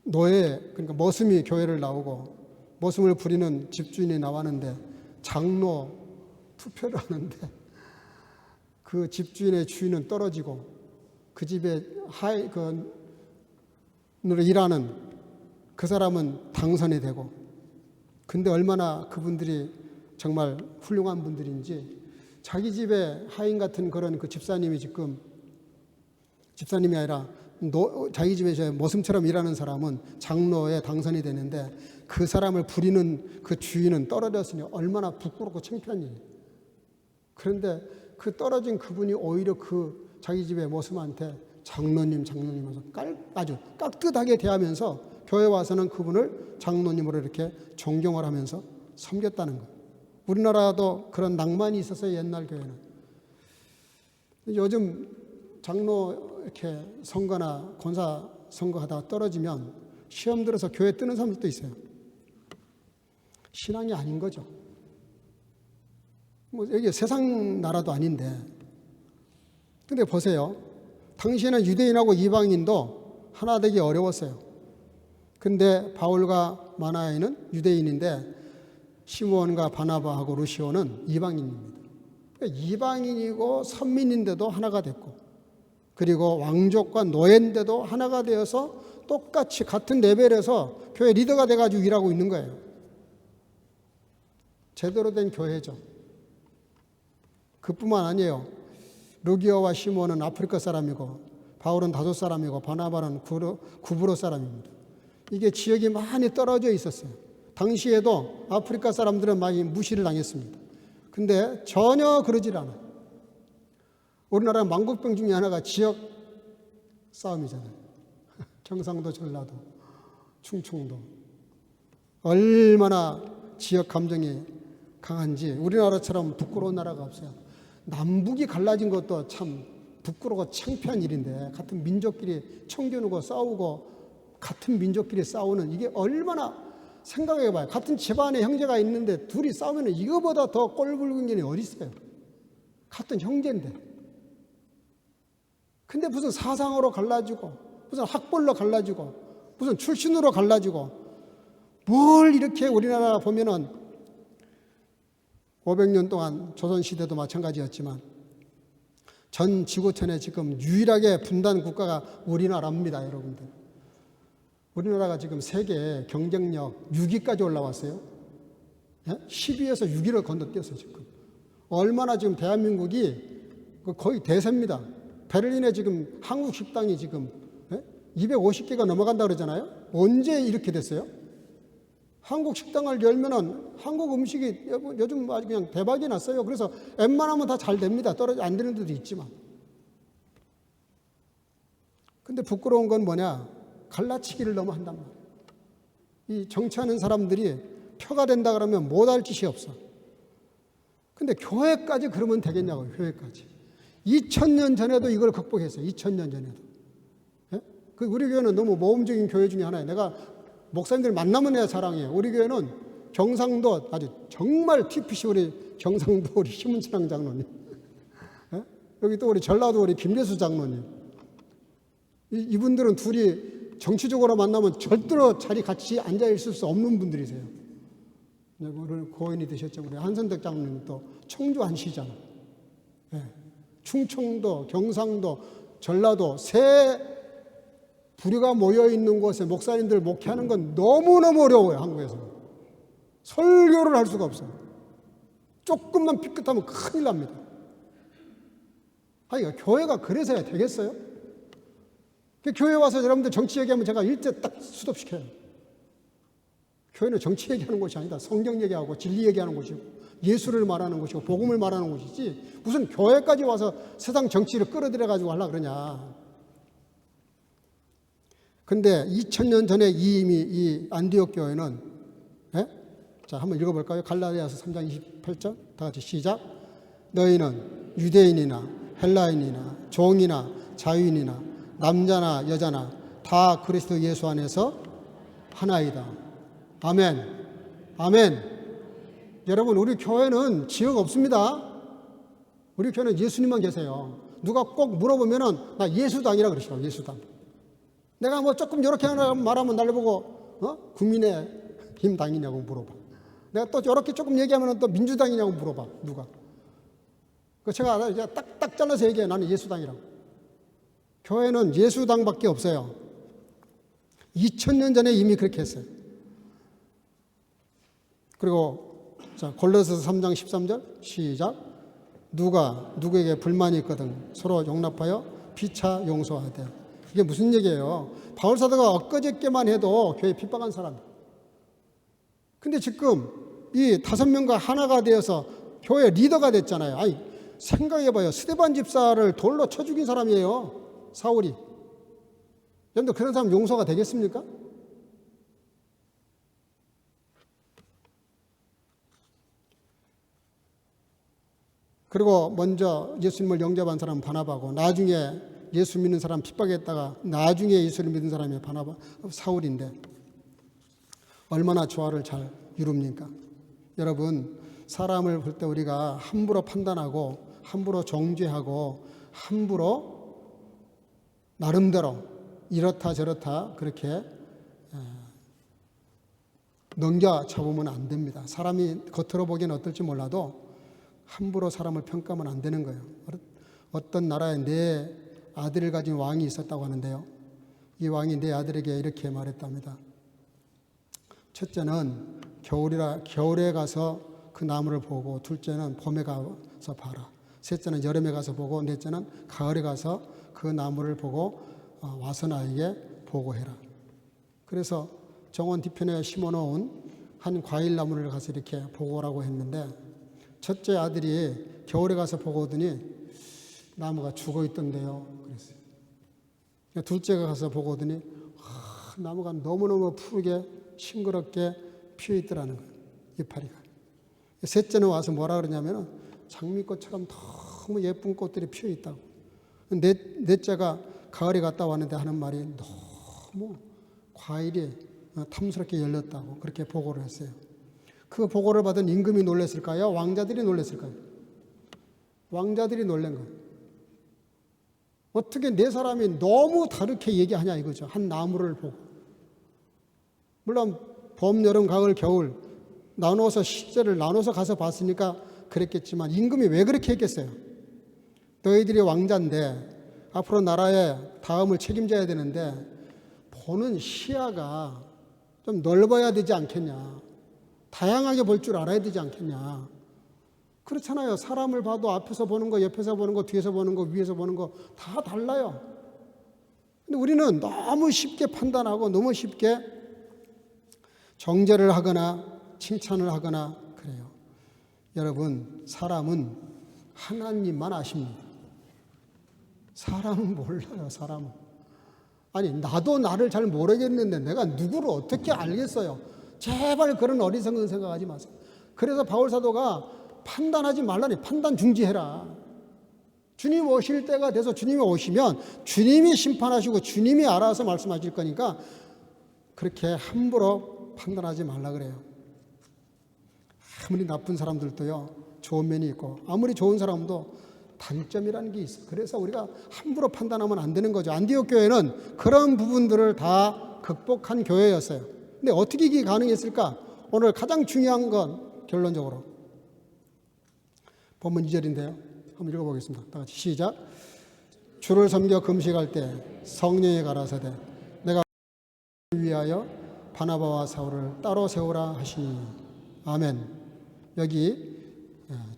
노예, 그러니까 머슴이 교회를 나오고 머슴을 부리는 집주인이 나왔는데 장로 투표를 하는데 그 집주인의 주인은 떨어지고 그 집에 일하는 그 사람은 당선이 되고, 근데 얼마나 그분들이 정말 훌륭한 분들인지 자기 집에 하인 같은 그런 그 집사님이 아니라 자기 집에 머슴처럼 일하는 사람은 장로에 당선이 되는데 그 사람을 부리는 그 주인은 떨어졌으니 얼마나 부끄럽고 창피한 일이에요. 그런데 그 떨어진 그분이 오히려 그 자기 집의 머슴한테 장로님 하면서 아주 깍듯하게 대하면서 교회 와서는 그분을 장로님으로 이렇게 존경을 하면서 섬겼다는 거예요. 우리나라도 그런 낭만이 있었어요. 옛날 교회는. 요즘 장로 이렇게 선거나 권사 선거하다가 떨어지면 시험 들어서 교회 뜨는 사람들도 있어요. 신앙이 아닌 거죠. 여기 세상 나라도 아닌데. 근데 보세요. 당시에는 유대인하고 이방인도 하나 되기 어려웠어요. 근데 바울과 마나에는 유대인인데 시므온과 바나바하고 루시오는 이방인입니다. 그러니까 이방인이고 선민인데도 하나가 됐고, 그리고 왕족과 노예인데도 하나가 되어서 똑같이 같은 레벨에서 교회 리더가 돼가지고 일하고 있는 거예요. 제대로 된 교회죠. 그뿐만 아니에요. 루기오와 시므온은 아프리카 사람이고 바울은 다소 사람이고 바나바는 구브로 사람입니다. 이게 지역이 많이 떨어져 있었어요. 당시에도 아프리카 사람들은 많이 무시를 당했습니다. 근데 전혀 그러질 않아요. 우리나라 만국병 중에 하나가 지역 싸움이잖아요. 경상도, 전라도, 충청도. 얼마나 지역 감정이 강한지 우리나라처럼 부끄러운 나라가 없어요. 남북이 갈라진 것도 참 부끄러워 창피한 일인데 같은 민족끼리 청겨누고 싸우고 같은 민족끼리 싸우는 이게 얼마나, 생각해봐요. 같은 집안에 형제가 있는데 둘이 싸우면 이거보다 더 꼴불근 일이 어디 있어요. 같은 형제인데. 근데 무슨 사상으로 갈라지고 무슨 학벌로 갈라지고 무슨 출신으로 갈라지고 뭘 이렇게 우리나라 보면은 500년 동안 조선시대도 마찬가지였지만 전 지구촌에 지금 유일하게 분단 국가가 우리나라입니다. 여러분들. 우리나라가 지금 세계 경쟁력 6위까지 올라왔어요. 10위에서 6위를 건너뛰었어요. 지금. 얼마나 지금 대한민국이 거의 대세입니다. 베를린에 지금 한국 식당이 지금 250개가 넘어간다 그러잖아요. 언제 이렇게 됐어요? 한국 식당을 열면은 한국 음식이 요즘 아주 그냥 대박이 났어요. 그래서 웬만하면 다 잘 됩니다. 떨어져 안 되는 데도 있지만. 근데 부끄러운 건 뭐냐? 갈라치기를 너무 한단 말이에요. 이 정치하는 사람들이 표가 된다 그러면 못할 짓이 없어. 근데 교회까지 그러면 되겠냐고요. 교회까지. 2000년 전에도 이걸 극복했어요. 2000년 전에도. 예? 우리 교회는 너무 모험적인 교회 중에 하나예요. 내가 목사님들 만나면 내가 자랑해요. 우리 교회는 경상도 아주 정말 TPC 우리 경상도 우리 심은철 장로님. 예? 여기 또 우리 전라도 우리 김대수 장로님. 이분들은 둘이 정치적으로 만나면 절대로 자리 같이 앉아 있을 수 없는 분들이세요. 오늘 고인이 되셨죠. 우리 한선택 장로님 또 청주 안시잖아. 예. 충청도, 경상도, 전라도 세 부류가 모여 있는 곳에 목사님들 목회하는 건 너무너무 어려워요. 한국에서는. 설교를 할 수가 없어요. 조금만 삐끗하면 큰일 납니다. 아니, 교회가 그래서야 되겠어요? 교회 와서 여러분들 정치 얘기하면 제가 일제 딱 수습시켜요. 교회는 정치 얘기하는 곳이 아니다. 성경 얘기하고 진리 얘기하는 곳이고 예수를 말하는 곳이고 복음을 말하는 곳이지 무슨 교회까지 와서 세상 정치를 끌어들여 가지고 하려고 그러냐. 근데 2000년 전에 이미 이 안디옥 교회는 자, 한번 읽어볼까요? 갈라디아서 3장 28절 다 같이 시작. 너희는 유대인이나 헬라인이나 종이나 자유인이나 남자나 여자나 다 그리스도 예수 안에서 하나이다. 아멘. 아멘. 여러분, 우리 교회는 지역 없습니다. 우리 교회는 예수님만 계세요. 누가 꼭 물어보면은 나 예수당이라 그러시죠. 예수당. 내가 뭐 조금 이렇게 말하면 날 보고 국민의힘 당이냐고 물어봐. 내가 또 이렇게 조금 얘기하면 또 민주당이냐고 물어봐. 누가. 그 제가 이제 딱 잘라서 얘기해. 나는 예수당이라고. 교회는 예수당밖에 없어요. 2000년 전에 이미 그렇게 했어요. 그리고 자, 골로새서 3장 13절 시작. 누가 누구에게 불만이 있거든 서로 용납하여 피차 용서하되. 이게 무슨 얘기예요? 바울 사도가 엊그저께만 해도 교회 핍박한 사람. 근데 지금 이 5명과 하나가 되어서 교회 리더가 됐잖아요. 아니, 생각해봐요. 스데반 집사를 돌로 쳐 죽인 사람이에요. 사울이. 여러분들 그런 사람 용서가 되겠습니까? 그리고 먼저 예수님을 영접한 사람은 바나바고 나중에 예수 믿는 사람 핍박했다가 나중에 예수를 믿는 사람이 바나바 사울인데 얼마나 조화를 잘 이룹니까? 여러분, 사람을 볼 때 우리가 함부로 판단하고 함부로 정죄하고 함부로 나름대로 이렇다 저렇다 그렇게 넘겨쳐보면 안 됩니다. 사람이 겉으로 보기에는 어떨지 몰라도 함부로 사람을 평가하면 안 되는 거예요. 어떤 나라에 내 아들을 가진 왕이 있었다고 하는데요. 이 왕이 내 아들에게 이렇게 말했답니다. 첫째는 겨울에 가서 그 나무를 보고, 둘째는 봄에 가서 봐라. 셋째는 여름에 가서 보고, 넷째는 가을에 가서 그 나무를 보고 와서 나에게 보고해라. 그래서 정원 뒤편에 심어놓은 한 과일 나무를 가서 이렇게 보고 오라고 했는데 첫째 아들이 겨울에 가서 보고 오더니 나무가 죽어 있던데요. 그랬어요. 둘째가 가서 보고 오더니 나무가 너무너무 푸르게 싱그럽게 피어 있더라는 거예요. 이파리가. 셋째는 와서 뭐라 그러냐면 장미꽃처럼 너무 예쁜 꽃들이 피어 있다고. 넷째가 가을에 갔다 왔는데 하는 말이 너무 과일이 탐스럽게 열렸다고 그렇게 보고를 했어요. 그 보고를 받은 임금이 놀랐을까요? 왕자들이 놀랐을까요? 왕자들이 놀란 거예요. 어떻게 네 사람이 너무 다르게 얘기하냐 이거죠. 한 나무를 보고. 물론 봄, 여름, 가을, 겨울 나눠서 시제를 나눠서 가서 봤으니까 그랬겠지만 임금이 왜 그렇게 했겠어요? 너희들이 왕자인데 앞으로 나라의 다음을 책임져야 되는데 보는 시야가 좀 넓어야 되지 않겠냐. 다양하게 볼 줄 알아야 되지 않겠냐. 그렇잖아요. 사람을 봐도 앞에서 보는 거, 옆에서 보는 거, 뒤에서 보는 거, 위에서 보는 거 다 달라요. 근데 우리는 너무 쉽게 판단하고 너무 쉽게 정죄를 하거나 칭찬을 하거나 그래요. 여러분, 사람은 하나님만 아십니다. 사람은 몰라요. 사람은. 아니, 나도 나를 잘 모르겠는데 내가 누구를 어떻게 알겠어요? 제발 그런 어리석은 생각하지 마세요. 그래서 바울 사도가 판단하지 말라니, 판단 중지해라. 주님 오실 때가 돼서 주님이 오시면 주님이 심판하시고 주님이 알아서 말씀하실 거니까 그렇게 함부로 판단하지 말라 그래요. 아무리 나쁜 사람들도요, 좋은 면이 있고 아무리 좋은 사람도 단점이라는 게 있어요. 그래서 우리가 함부로 판단하면 안 되는 거죠. 안디옥 교회는 그런 부분들을 다 극복한 교회였어요. 근데 어떻게 이게 가능했을까? 오늘 가장 중요한 건 결론적으로 본문 2절인데요. 한번 읽어보겠습니다. 다 같이 시작. 주를 섬겨 금식할 때 성령이 가라사대 내가 위하여 바나바와 사울을 따로 세우라 하시니. 아멘. 여기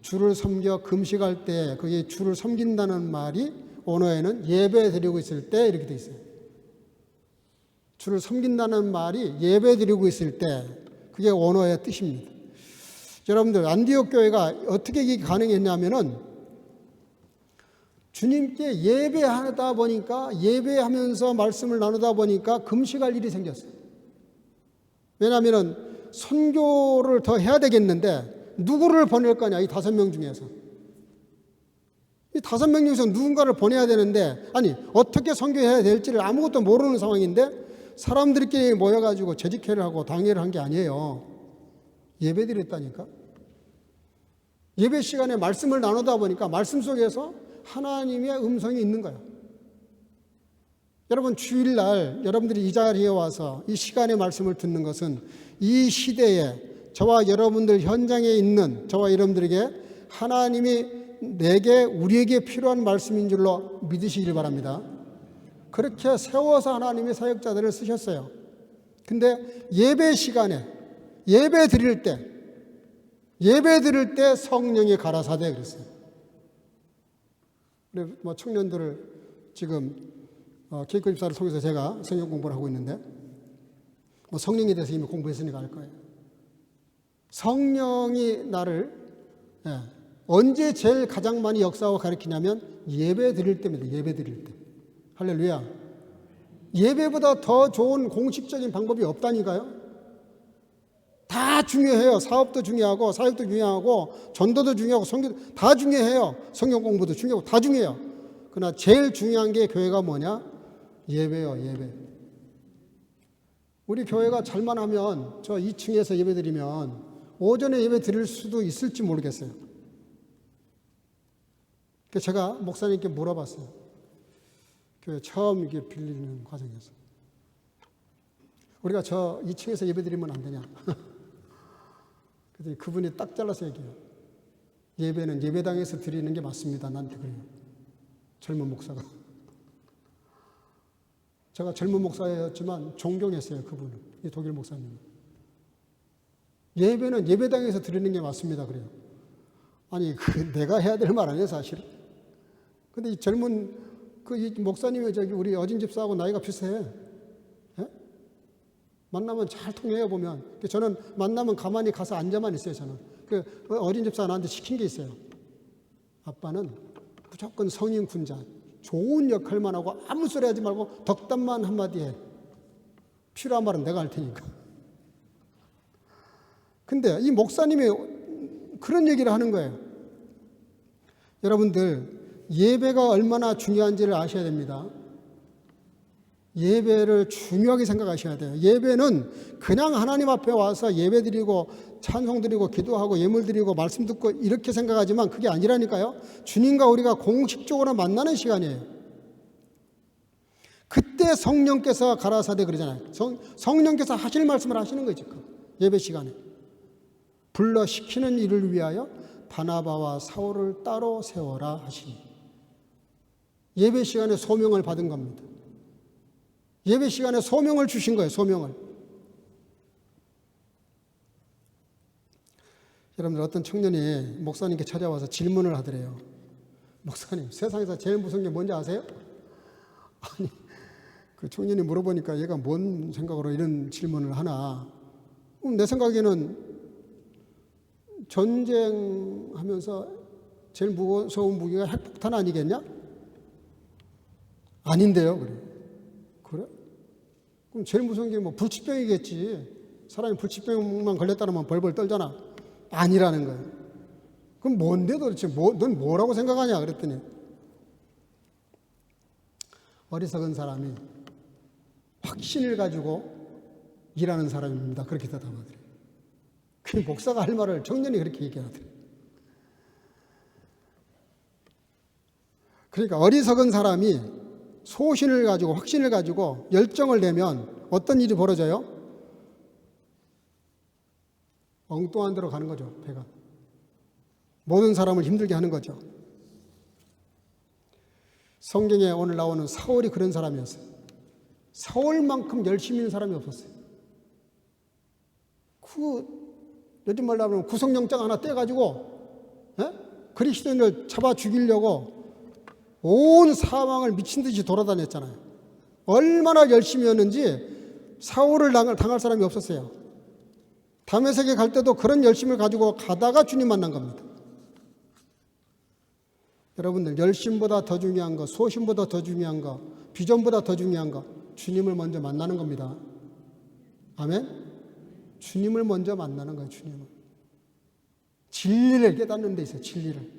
주를 섬겨 금식할 때 그게 주를 섬긴다는 말이 언어에는 예배 드리고 있을 때 이렇게 돼 있어요. 주를 섬긴다는 말이 예배 드리고 있을 때 그게 언어의 뜻입니다. 여러분들 안디옥 교회가 어떻게 이게 가능했냐면은 주님께 예배하다 보니까 예배하면서 말씀을 나누다 보니까 금식할 일이 생겼어요. 왜냐하면은 선교를 더 해야 되겠는데 누구를 보낼 거냐 이 5명 중에서 이 5명 중에서 누군가를 보내야 되는데 아니 어떻게 선교해야 될지를 아무것도 모르는 상황인데 사람들끼리 모여가지고 재직회를 하고 당회를 한 게 아니에요. 예배 드렸다니까. 예배 시간에 말씀을 나누다 보니까 말씀 속에서 하나님의 음성이 있는 거예요. 여러분 주일날 여러분들이 이 자리에 와서 이 시간에 말씀을 듣는 것은 이 시대에 저와 여러분들 현장에 있는 저와 여러분들에게 하나님이 내게 우리에게 필요한 말씀인 줄로 믿으시길 바랍니다. 그렇게 세워서 하나님이 사역자들을 쓰셨어요. 근데 예배 시간에 예배 드릴 때 성령이 가라사대 그랬어요. 뭐 청년들을 지금 케이크 집사를 통해서 제가 성경 공부를 하고 있는데 뭐 성령에 대해서 이미 공부했으니까 알 거예요. 성령이 나를 언제 제일 가장 많이 역사하고 가르치냐면 예배 드릴 때입니다. 예배 드릴 때. 할렐루야. 예배보다 더 좋은 공식적인 방법이 없다니까요. 다 중요해요. 사업도 중요하고 사역도 중요하고 전도도 중요하고 성교도 다 중요해요. 성경 공부도 중요하고 다 중요해요. 그러나 제일 중요한 게 교회가 뭐냐? 예배요. 예배. 우리 교회가 잘만 하면 저 2층에서 예배 드리면 오전에 예배 드릴 수도 있을지 모르겠어요. 그래서 제가 목사님께 물어봤어요. 교회 처음 이게 빌리는 과정에서. 우리가 저 2층에서 예배 드리면 안 되냐? 그랬더니 그분이 딱 잘라서 얘기해요. 예배는 예배당에서 드리는 게 맞습니다. 나한테 그래요. 젊은 목사가. 제가 젊은 목사였지만 존경했어요. 그분을. 이 독일 목사님. 예배는 예배당에서 드리는 게 맞습니다. 그래요. 아니 내가 해야 될 말 아니에요 사실은. 근데 이 젊은 이 목사님이 저기 우리 어진 집사하고 나이가 비슷해. 예? 만나면 잘 통해요 보면. 저는 만나면 가만히 가서 앉아만 있어요. 저는. 그 어린 집사 나한테 시킨 게 있어요. 아빠는 무조건 성인 군자. 좋은 역할만 하고 아무 소리 하지 말고 덕담만 한마디 해. 필요한 말은 내가 할 테니까. 근데 이 목사님이 그런 얘기를 하는 거예요. 여러분들 예배가 얼마나 중요한지를 아셔야 됩니다. 예배를 중요하게 생각하셔야 돼요. 예배는 그냥 하나님 앞에 와서 예배 드리고 찬송 드리고 기도하고 예물 드리고 말씀 듣고 이렇게 생각하지만 그게 아니라니까요. 주님과 우리가 공식적으로 만나는 시간이에요. 그때 성령께서 가라사대 그러잖아요. 성령께서 하실 말씀을 하시는 거죠. 예배 시간에. 불러 시키는 일을 위하여 바나바와 사울을 따로 세워라 하시니. 예배 시간에 소명을 받은 겁니다. 예배 시간에 소명을 주신 거예요. 소명을. 여러분들 어떤 청년이 목사님께 찾아와서 질문을 하더래요. 목사님, 세상에서 제일 무서운 게 뭔지 아세요? 아니, 그 청년이 물어보니까 얘가 뭔 생각으로 이런 질문을 하나. 내 생각에는 전쟁하면서 제일 무서운 무기가 핵폭탄 아니겠냐? 아닌데요, 그래. 그래? 그럼 제일 무서운 게 뭐 불치병이겠지. 사람이 불치병만 걸렸다면 벌벌 떨잖아. 아니라는 거예요. 그럼 뭔데 도대체? 넌 뭐라고 생각하냐? 그랬더니 어리석은 사람이 확신을 가지고 일하는 사람입니다. 그렇게 대답하더래요. 그 목사가 할 말을 청년이 그렇게 얘기하더래요. 그러니까 어리석은 사람이 소신을 가지고 확신을 가지고 열정을 내면 어떤 일이 벌어져요? 엉뚱한 데로 가는 거죠. 배가. 모든 사람을 힘들게 하는 거죠. 성경에 오늘 나오는 사울이 그런 사람이었어요. 사울만큼 열심히 있는 사람이 없었어요. 요즘 말로 하면 구속영장 하나 떼가지고 그리스도인을 잡아 죽이려고 온 사방을 미친 듯이 돌아다녔잖아요. 얼마나 열심히 했는지 사울을 당할 사람이 없었어요. 다메섹에 갈 때도 그런 열심을 가지고 가다가 주님 만난 겁니다. 여러분들, 열심보다 더 중요한 거, 소신보다 더 중요한 거, 비전보다 더 중요한 거, 주님을 먼저 만나는 겁니다. 아멘? 주님을 먼저 만나는 거예요. 주님을. 진리를 깨닫는 데 있어요. 진리를.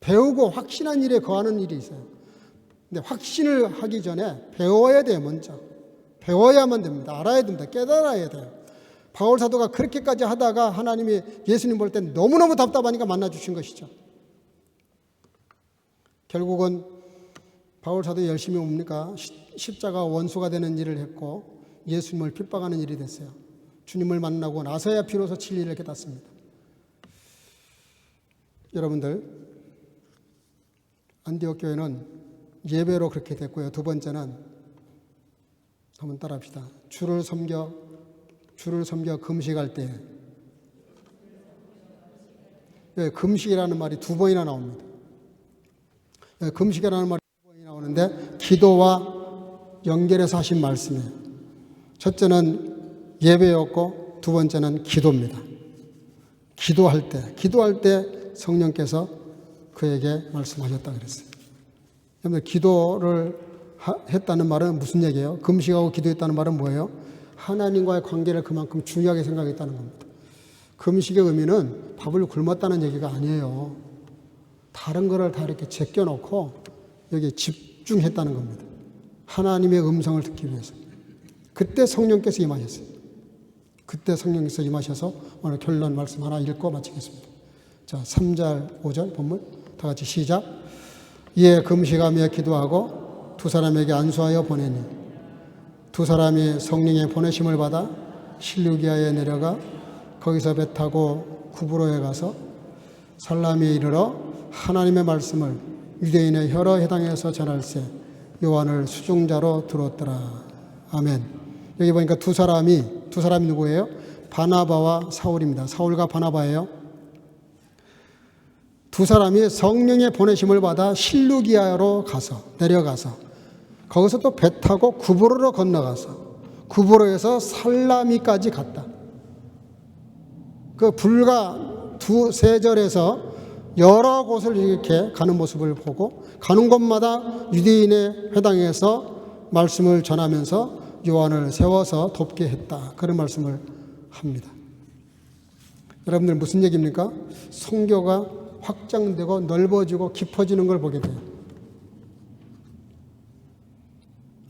배우고 확신한 일에 거하는 일이 있어요. 근데 확신을 하기 전에 배워야 돼요. 먼저. 배워야만 됩니다. 알아야 됩니다. 깨달아야 돼요. 바울 사도가 그렇게까지 하다가 하나님이 예수님 볼 때 너무너무 답답하니까 만나주신 것이죠. 결국은 바울 사도 열심히 뭡니까? 십자가 원수가 되는 일을 했고 예수님을 핍박하는 일이 됐어요. 주님을 만나고 나서야 비로소 진리를 깨닫습니다. 여러분들, 안디옥 교회는 예배로 그렇게 됐고요. 두 번째는 한번 따라합시다. 주를 섬겨 금식할 때, 금식이라는 말이 두 번이나 나옵니다. 금식이라는 말이 두 번이나 나오는데 기도와 연결해서 하신 말씀이에요. 첫째는 예배였고 두 번째는 기도입니다. 기도할 때 성령께서 그에게 말씀하셨다 그랬어요. 여러분, 기도를 했다는 말은 무슨 얘기예요? 금식하고 기도했다는 말은 뭐예요? 하나님과의 관계를 그만큼 중요하게 생각했다는 겁니다. 금식의 의미는 밥을 굶었다는 얘기가 아니에요. 다른 거를 다 이렇게 제껴놓고 여기 집중했다는 겁니다. 하나님의 음성을 듣기 위해서. 그때 성령께서 임하셨어요. 그때 성령께서 임하셔서 오늘 결론 말씀 하나 읽고 마치겠습니다. 자, 3절, 5절 본문 다 같이 시작. 이에 금식하며 기도하고 두 사람에게 안수하여 보내니 두 사람이 성령의 보내심을 받아 실루기아에 내려가 거기서 배 타고 구브로에 가서 살라미에 이르러 하나님의 말씀을 유대인의 여러 회당에서 전할세 요한을 수종자로 들었더라. 아멘. 여기 보니까 두 사람이 누구예요? 바나바와 사울입니다. 사울과 바나바예요. 두 사람이 성령의 보내심을 받아 실루기아로 내려가서 거기서 또 배 타고 구브로로 건너가서 구브로에서 살라미까지 갔다. 그 불과 2-3절에서 여러 곳을 이렇게 가는 모습을 보고 가는 곳마다 유대인의 회당에서 말씀을 전하면서 요한을 세워서 돕게 했다. 그런 말씀을 합니다. 여러분들 무슨 얘기입니까? 선교가 확장되고 넓어지고 깊어지는 걸 보게 돼요.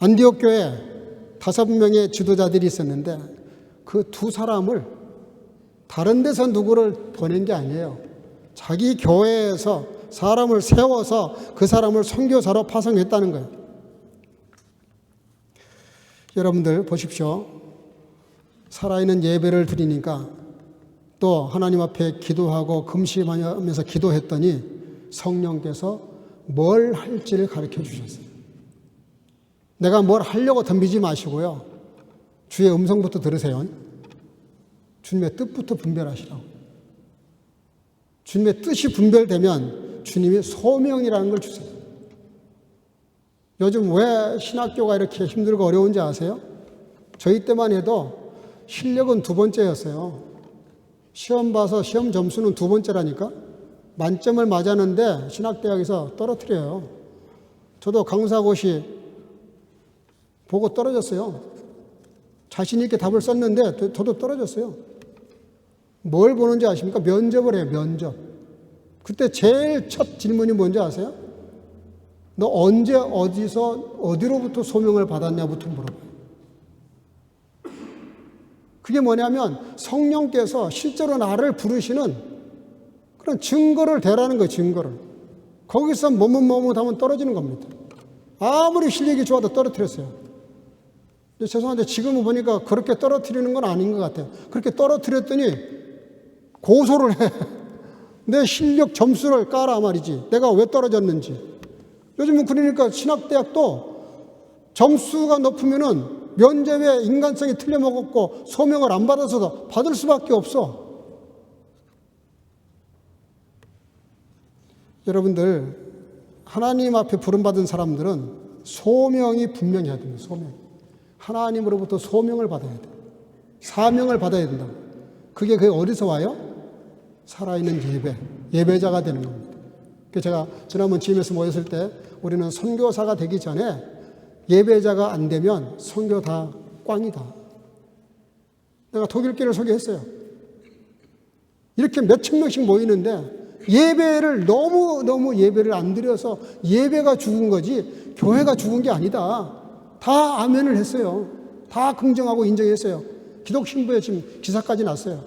안디옥 교회에 5명의 지도자들이 있었는데 그 두 사람을 다른 데서 누구를 보낸 게 아니에요. 자기 교회에서 사람을 세워서 그 사람을 선교사로 파송했다는 거예요. 여러분들 보십시오. 살아있는 예배를 드리니까 또 하나님 앞에 기도하고 금식하면서 기도했더니 성령께서 뭘 할지를 가르쳐 주셨어요. 내가 뭘 하려고 덤비지 마시고요. 주의 음성부터 들으세요. 주님의 뜻부터 분별하시라고. 주님의 뜻이 분별되면 주님이 소명이라는 걸 주세요. 요즘 왜 신학교가 이렇게 힘들고 어려운지 아세요? 저희 때만 해도 실력은 2번째였어요. 시험 봐서 시험 점수는 2번째라니까? 만점을 맞았는데 신학대학에서 떨어뜨려요. 저도 강사고시 보고 떨어졌어요. 자신 있게 답을 썼는데 저도 떨어졌어요. 뭘 보는지 아십니까? 면접을 해요. 면접. 그때 제일 첫 질문이 뭔지 아세요? 너 언제 어디로부터 소명을 받았냐부터 물어봐요. 그게 뭐냐면 성령께서 실제로 나를 부르시는 그런 증거를 대라는 거예요. 증거를. 거기서 머뭇머뭇하면 떨어지는 겁니다. 아무리 실력이 좋아도 떨어뜨렸어요. 근데 죄송한데 지금은 보니까 그렇게 떨어뜨리는 건 아닌 것 같아요. 그렇게 떨어뜨렸더니 고소를 해. 내 실력 점수를 깔아 말이지. 내가 왜 떨어졌는지. 요즘은 그러니까 신학대학도 점수가 높으면은 면접에 인간성이 틀려먹었고 소명을 안 받아서도 받을 수밖에 없어. 여러분들 하나님 앞에 부름받은 사람들은 소명이 분명해야 됩니다. 소명. 하나님으로부터 소명을 받아야 돼요. 사명을 받아야 된다. 그게 어디서 와요? 살아있는 예배자가 되는 겁니다. 제가 지난번 집에서 모였을 때 우리는 선교사가 되기 전에 예배자가 안 되면 선교 다 꽝이다. 내가 독일교를 소개했어요. 이렇게 몇천 명씩 모이는데 예배를 너무 예배를 안 드려서 예배가 죽은 거지 교회가 죽은 게 아니다. 다 아멘을 했어요. 다 긍정하고 인정했어요. 기독신부에 지금 기사까지 났어요.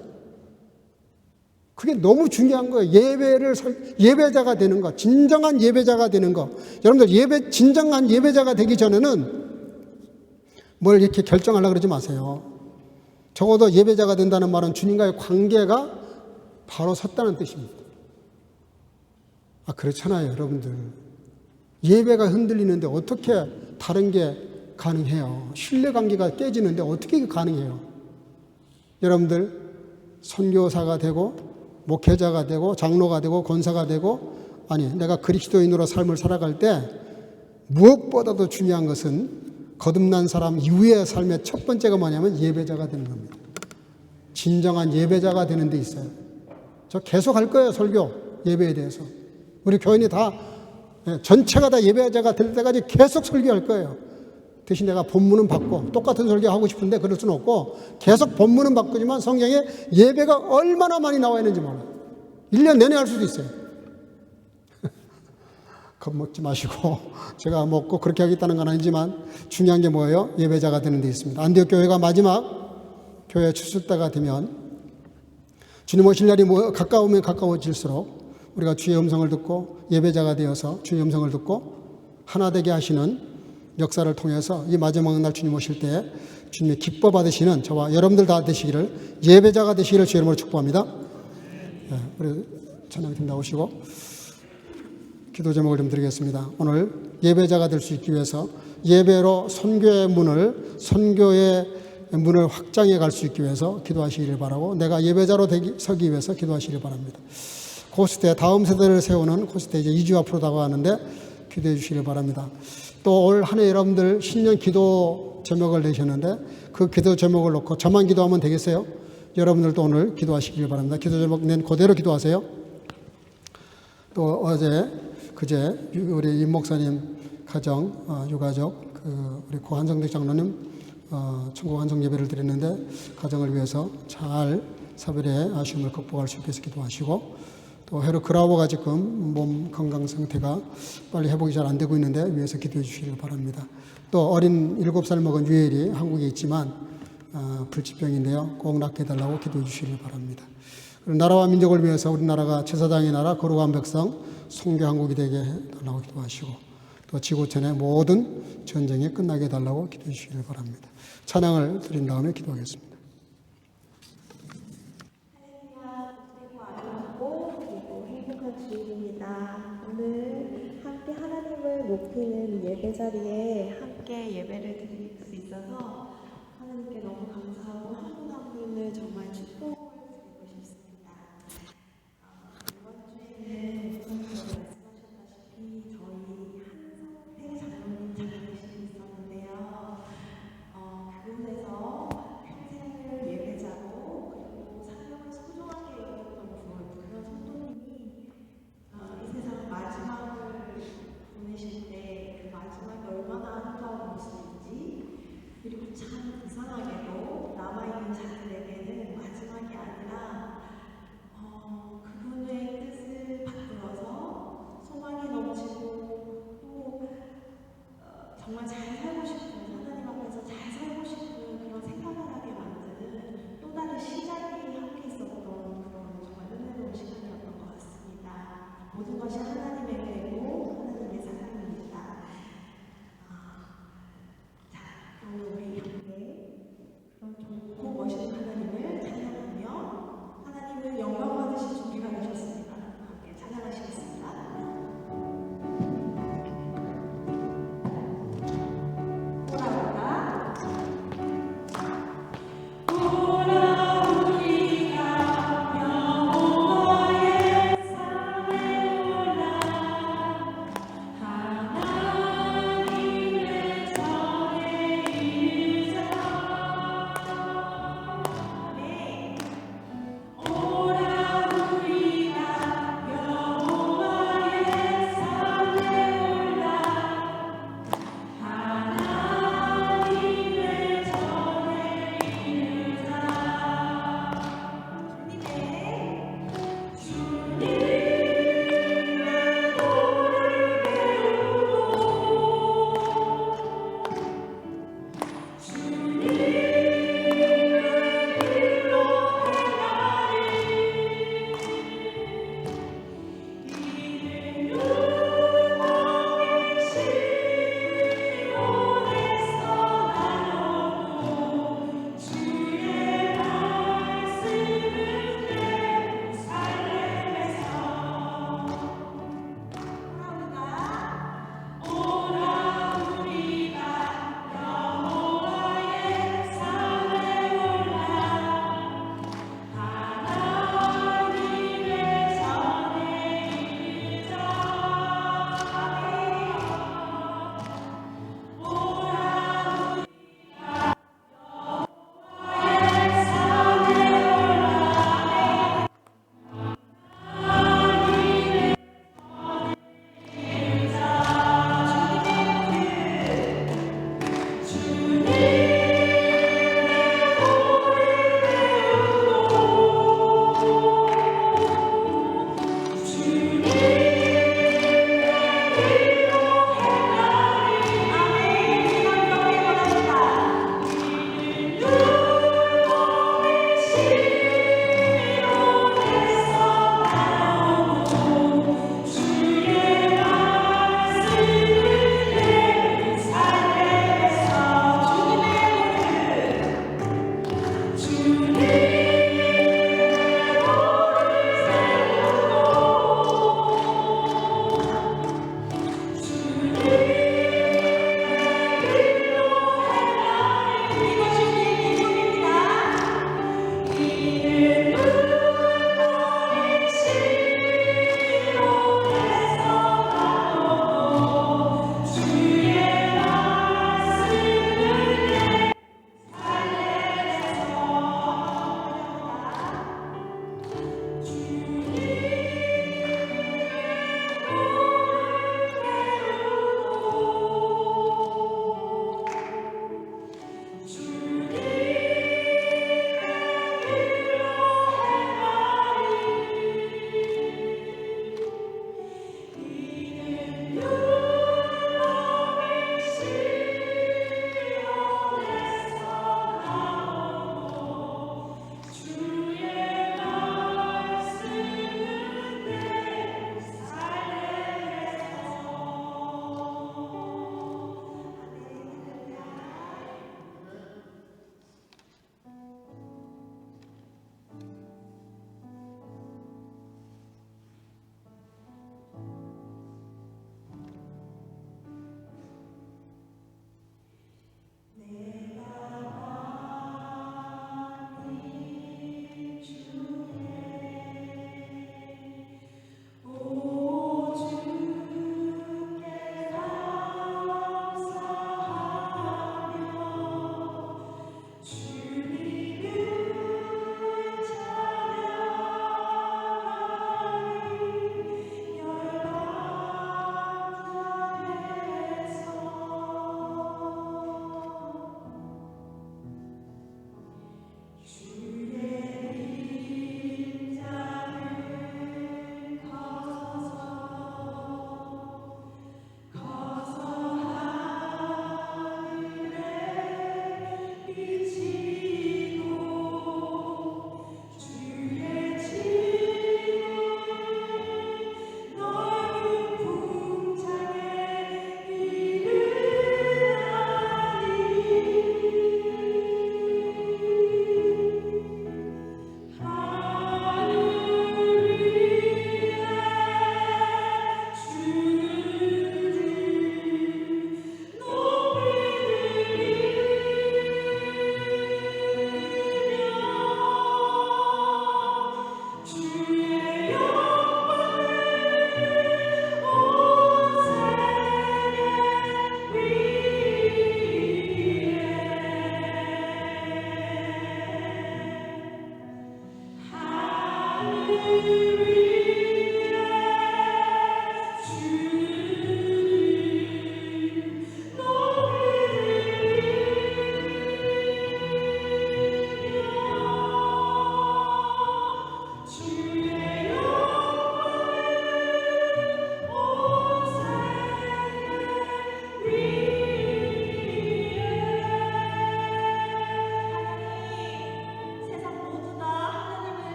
그게 너무 중요한 거예요. 예배자가 되는 거, 진정한 예배자가 되는 거. 여러분들 진정한 예배자가 되기 전에는 뭘 이렇게 결정하려고 그러지 마세요. 적어도 예배자가 된다는 말은 주님과의 관계가 바로 섰다는 뜻입니다. 그렇잖아요, 여러분들. 예배가 흔들리는데 어떻게 다른 게 가능해요? 신뢰관계가 깨지는데 어떻게 가능해요? 여러분들 선교사가 되고 목회자가 되고 장로가 되고 권사가 되고 내가 그리스도인으로 삶을 살아갈 때 무엇보다도 중요한 것은 거듭난 사람 이후의 삶의 첫 번째가 뭐냐면 예배자가 되는 겁니다. 진정한 예배자가 되는 데 있어요. 저 계속 할 거예요, 설교 예배에 대해서. 우리 교인이 다 전체가 다 예배자가 될 때까지 계속 설교할 거예요. 대신 내가 본문은 받고 똑같은 설교 하고 싶은데 그럴 수는 없고 계속 본문은 바꾸지만 성경에 예배가 얼마나 많이 나와 있는지 몰라요. 1년 내내 할 수도 있어요. 겁먹지 마시고 제가 먹고 그렇게 하겠다는 건 아니지만 중요한 게 뭐예요? 예배자가 되는 데 있습니다. 안디옥 교회가 마지막 교회 추수 때가 되면 주님 오실 날이 가까우면 가까워질수록 우리가 주의 음성을 듣고 예배자가 되어서 주의 음성을 듣고 하나 되게 하시는 역사를 통해서 이 마지막 날 주님 오실 때 주님의 기뻐 받으시는 저와 여러분들 다 되시기를 예배자가 되시기를 주의 이름으로 축복합니다. 우리 찬양팀 나오시고 기도 제목을 좀 드리겠습니다. 오늘 예배자가 될 수 있기 위해서 예배로 선교의 문을 확장해 갈 수 있기 위해서 기도하시기를 바라고 내가 예배자로 서기 위해서 기도하시기를 바랍니다. 고스대 다음 세대를 세우는 고스대 이제 2주 앞으로 다가가는데 기도해 주시기를 바랍니다. 또 올 한 해 여러분들 신년 기도 제목을 내셨는데 그 기도 제목을 놓고 저만 기도하면 되겠어요? 여러분들도 오늘 기도하시길 바랍니다. 기도 제목 낸 그대로 기도하세요. 또 그제 우리 임 목사님 가정 유가족 우리 고 한성택 장로님 천국 환송 예배를 드렸는데 가정을 위해서 잘 사별의 아쉬움을 극복할 수 있게 해서 기도하시고 또 헤르 그라우버가 지금 몸 건강 상태가 빨리 회복이 잘 안 되고 있는데 위해서 기도해 주시길 바랍니다. 또 어린 7살 먹은 유엘이 한국에 있지만 불치병인데요. 꼭 낫게 해달라고 기도해 주시길 바랍니다. 그리고 나라와 민족을 위해서 우리나라가 제사장의 나라 거룩한 백성 성교 한국이 되게 해달라고 기도하시고 또 지구촌의 모든 전쟁이 끝나게 해달라고 기도해 주시길 바랍니다. 찬양을 드린 다음에 기도하겠습니다.
주일입니다. 오늘 함께 하나님을 높이는 예배 자리에 함께 예배를 드릴 수 있어서 하나님께 너무 감사하고 한 분 한 분을 정말 축복을 드리고 싶습니다. 이번 주에는 우선적으로 말씀하셨다시피 저희 한성택 장로님 장례식이 있었는데요. 그곳에서 평생을 예배자로 그리고 사명을 소중하게 여겼던 그런 성도님이 이 세상 마지막을 보내실 때 그 마지막이 얼마나 아름다운 모습인지 그리고 참 이상하게도 남아있는 자들에게는 마지막이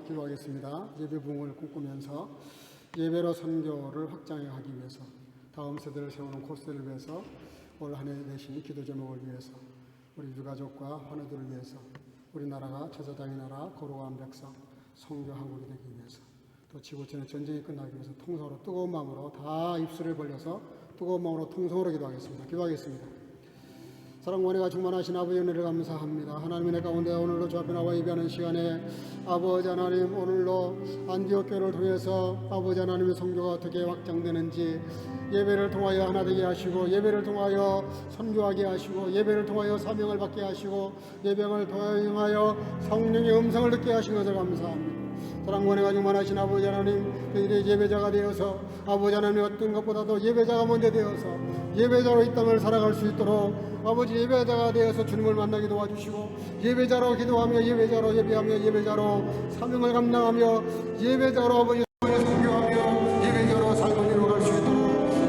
기도하겠습니다. 예배 부흥을 꿈꾸면서 예배로 선교를 확장하기 위해서 다음 세대를 세우는 코스를 위해서 올 한 해 내신 기도 제목을 위해서 우리 유가족과 환우들을 위해서 우리나라가 제사장의 나라 거룩한 백성 성교 한국이 되기 위해서 또 지구촌의 전쟁이 끝나기 위해서 통성으로 뜨거운 마음으로 다 입술을 벌려서 뜨거운 마음으로 통성으로 기도하겠습니다. 기도하겠습니다. 사랑과 은혜가 충만하신 아버지 은혜를 감사합니다. 하나님의 내 가운데 오늘도 주 앞에 나와 예배하는 시간에 아버지 하나님, 오늘도 안디옥 교회를 통해서 아버지 하나님의 선교가 어떻게 확장되는지 예배를 통하여 하나 되게 하시고, 예배를 통하여 선교하게 하시고, 예배를 통하여 사명을 받게 하시고, 예배를 통하여 성령의 음성을 듣게 하신 것을 감사합니다. 사랑과 은혜가 충만하신 아버지 하나님, 저희들의 예배자가 되어서 아버지 하나님 어떤 것보다도 예배자가 먼저 되어서 예배자로 이 땅을 살아갈 수 있도록 아버지 예배자가 되어서 주님을 만나게 도와주시고, 예배자로 기도하며 예배자로 예배하며 예배자로 사명을 감당하며 예배자로 아버지 선교하며 예배자로 삶을 이루어갈 수 있도록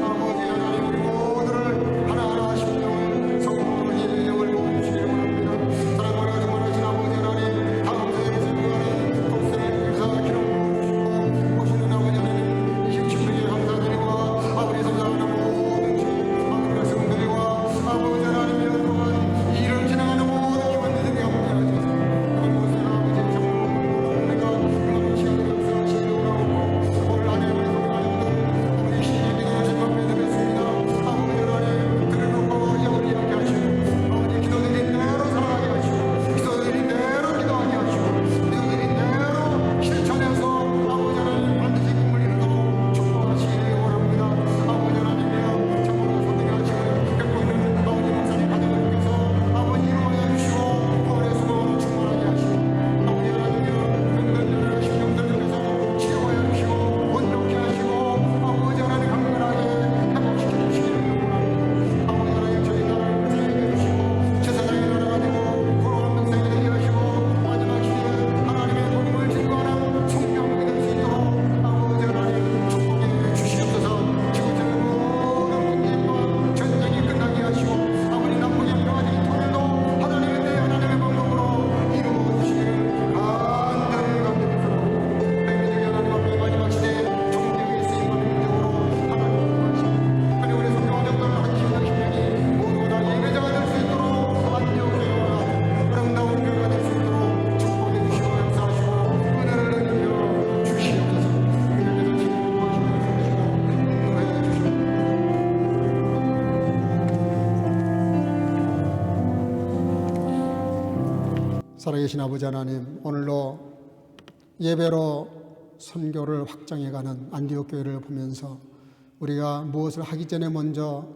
아버지 하나님 우리 모두를 하나하나 심령을 성공을 예배령을 보여주시기를 원합니다. 사랑과 은혜가 충만하신 아버지 하나님, 다음 세대를 생각하는 독생의 역사 기록 보여주시고 오시는 아버지 하나님 27분에 감사드리고 아버지 성장하는 모든 주 아버지 말씀들과 아버지 하나님의 또한 일을 진행하는 모든 기관들에게 함께 하셔서 그런 곳에 아버지 정말 내가 그런 시간을 역사하시려고 하고 오늘 하나님 우리 성도님들 아버지 시기에 기도를 생각해 드렸습니다. 아버지 하나님 그를 놓고 영을 이렇게 하시고 아버지 기도드린 대로 살아가게 하시고 기도드린 대로 기도하게 하시고 기도드린 대로 실천해서 아버지 하나님 반드시 꿈을 이루도록 축복하시기를 원합니다. 아버지 하나님이여 참으로 선택해 하시고 겪고 있는 아버지 목사님 가정을 위해서 아버지 이루어져 주시고 구원의 수고로 충만하게 하시고 아버지 하나님이여 병들들을 심령들에서 치료하여 주시고 온전케 하시고 아버지 하나님 강건하게 회복시켜 주시기를 원합니다. 아버지 하나님 저희 나라를 살게 해주시고 제사장의 나라 가지고 거룩한 명상이 되게 하시고 마지막 시대에 하나님의 복음을 증거하는 성경이 될 수 있도록 아버지 하나님 축복해 주시옵소서. 지구촌의 모든 문제와 전쟁이 끝나게 하시고 아버지 남북의 평화적인 통일도 하나님의 때 하나님의 방법으로 이루어 주시기를 간절히 간절히 맹민들이 하나님 앞에 마지막 시대에 종교의 쓰임과 능력으로 하나님 구하시고 그리고 우리 성경원들과 한 힘과 힘명이 모두 다 예배자가 될 수 있도록 안녕교회와 아름다운 교회가 될 수 있도록 축복해 주시고 역사하시고 은혜를 내려 주시옵소서. 하나님께서 지금 구하시고 인도해 주시옵소서. 살아계신 아버지 하나님, 오늘도 예배로 선교를 확장해가는 안디옥 교회를 보면서 우리가 무엇을 하기 전에 먼저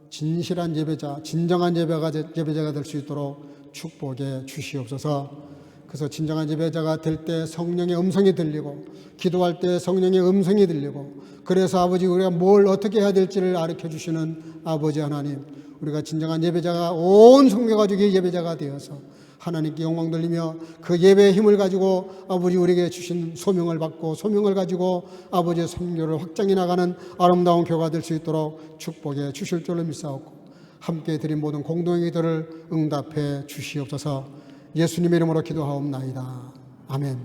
진실한 예배자, 진정한 예배자가 될 수 있도록 축복해 주시옵소서. 그래서 진정한 예배자가 될 때 성령의 음성이 들리고 기도할 때 성령의 음성이 들리고 그래서 아버지 우리가 뭘 어떻게 해야 될지를 가르쳐 주시는 아버지 하나님, 우리가 진정한 예배자가 온 성교 가족이 예배자가 되어서 하나님께 영광 돌리며 그 예배의 힘을 가지고 아버지 우리에게 주신 소명을 받고 소명을 가지고 아버지의 선교를 확장해 나가는 아름다운 교회가 될 수 있도록 축복해 주실 줄로 믿사옵고 함께 드린 모든 공동의 기도를 응답해 주시옵소서. 예수님의 이름으로 기도하옵나이다. 아멘.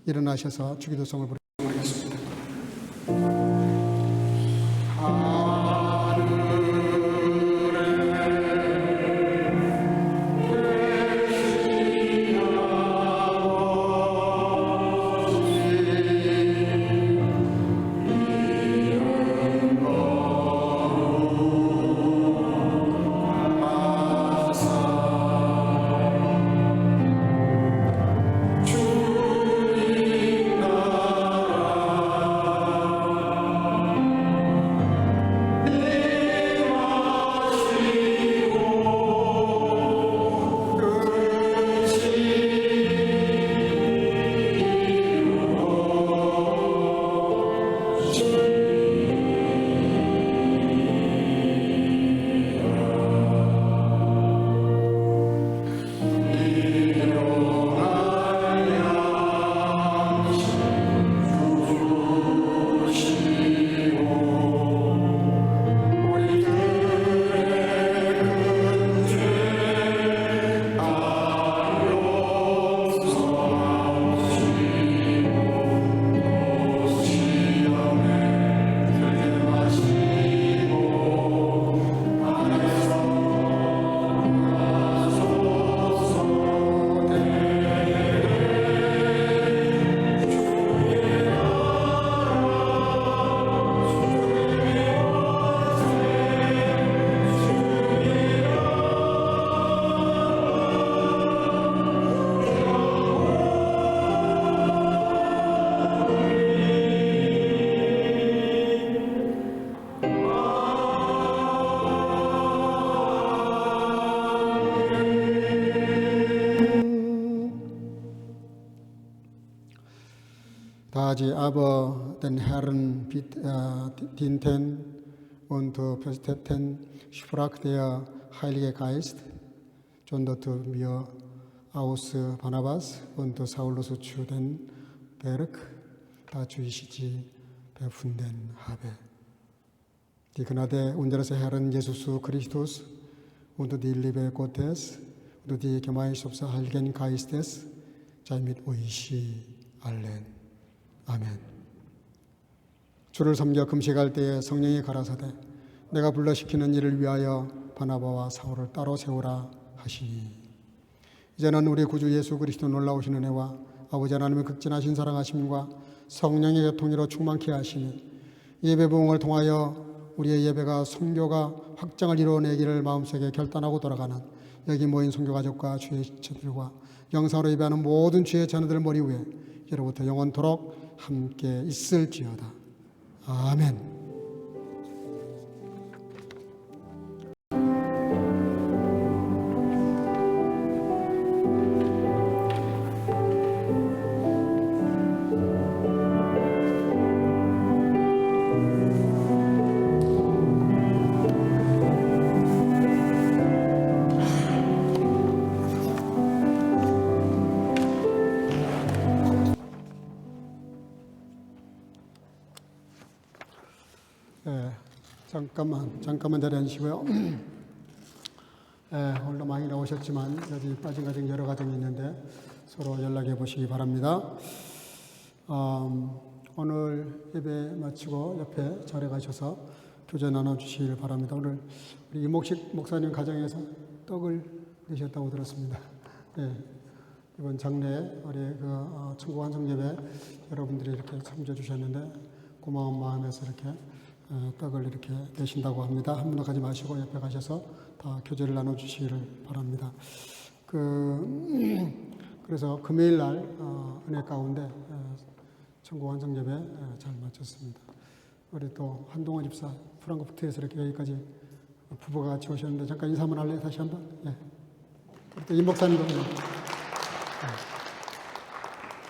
일어나셔서 주기도성을 부르겠습니다.
주님 나
Da sie aber den Herrn dienten und festeten, sprach der Heilige Geist, zündet mir aus Barnabas und Saulus zu den Werk, dazu ich sie befunden habe. Die Gnade unseres Herrn Jesus Christus und die Liebe Gottes und die Gemeinschaft des Heiligen Geistes sei mit euch allen. 아멘. 주를 섬겨 금식할 때에 성령이 가라사대 내가 불러시키는 일을 위하여 바나바와 사울을 따로 세우라 하시니 이제는 우리 구주 예수 그리스도 놀라우신 은혜와 아버지 하나님의 극진하신 사랑하심과 성령의 교통으로 충만케 하시니 예배 부흥을 통하여 우리의 예배가 선교가 확장을 이루어내기를 마음속에 결단하고 돌아가는 여기 모인 선교가족과 주의 지체들과 영상으로 예배하는 모든 주의 자녀들 머리 위에 이로부터 영원토록 함께 있을지어다. 아멘. 잠깐만 자리에 앉으시고요. 오늘도 많이 나오셨지만 여기 빠진 가정 여러 가정이 있는데 서로 연락해 보시기 바랍니다. 오늘 예배 마치고 옆에 자리에 가셔서 교제 나눠주시길 바랍니다. 오늘 우리 이목식 목사님 가정에서 떡을 드셨다고 들었습니다. 이번 장례에 우리 천국 환송 예배 여러분들이 이렇게 참조해 주셨는데 고마운 마음에서 이렇게 떡을 이렇게 내신다고 합니다. 한 분도 가지 마시고 옆에 가셔서 다 교제를 나눠주시기를 바랍니다. 그래서 금요일 날 은혜 가운데 천국 환송 예배 잘 마쳤습니다. 우리 또 한동원 집사 프랑크푸르트에서 이렇게 여기까지 부부가 같이 오셨는데 잠깐 인사 한번 할래요? 다시 한번? 우리 또 임 목사님도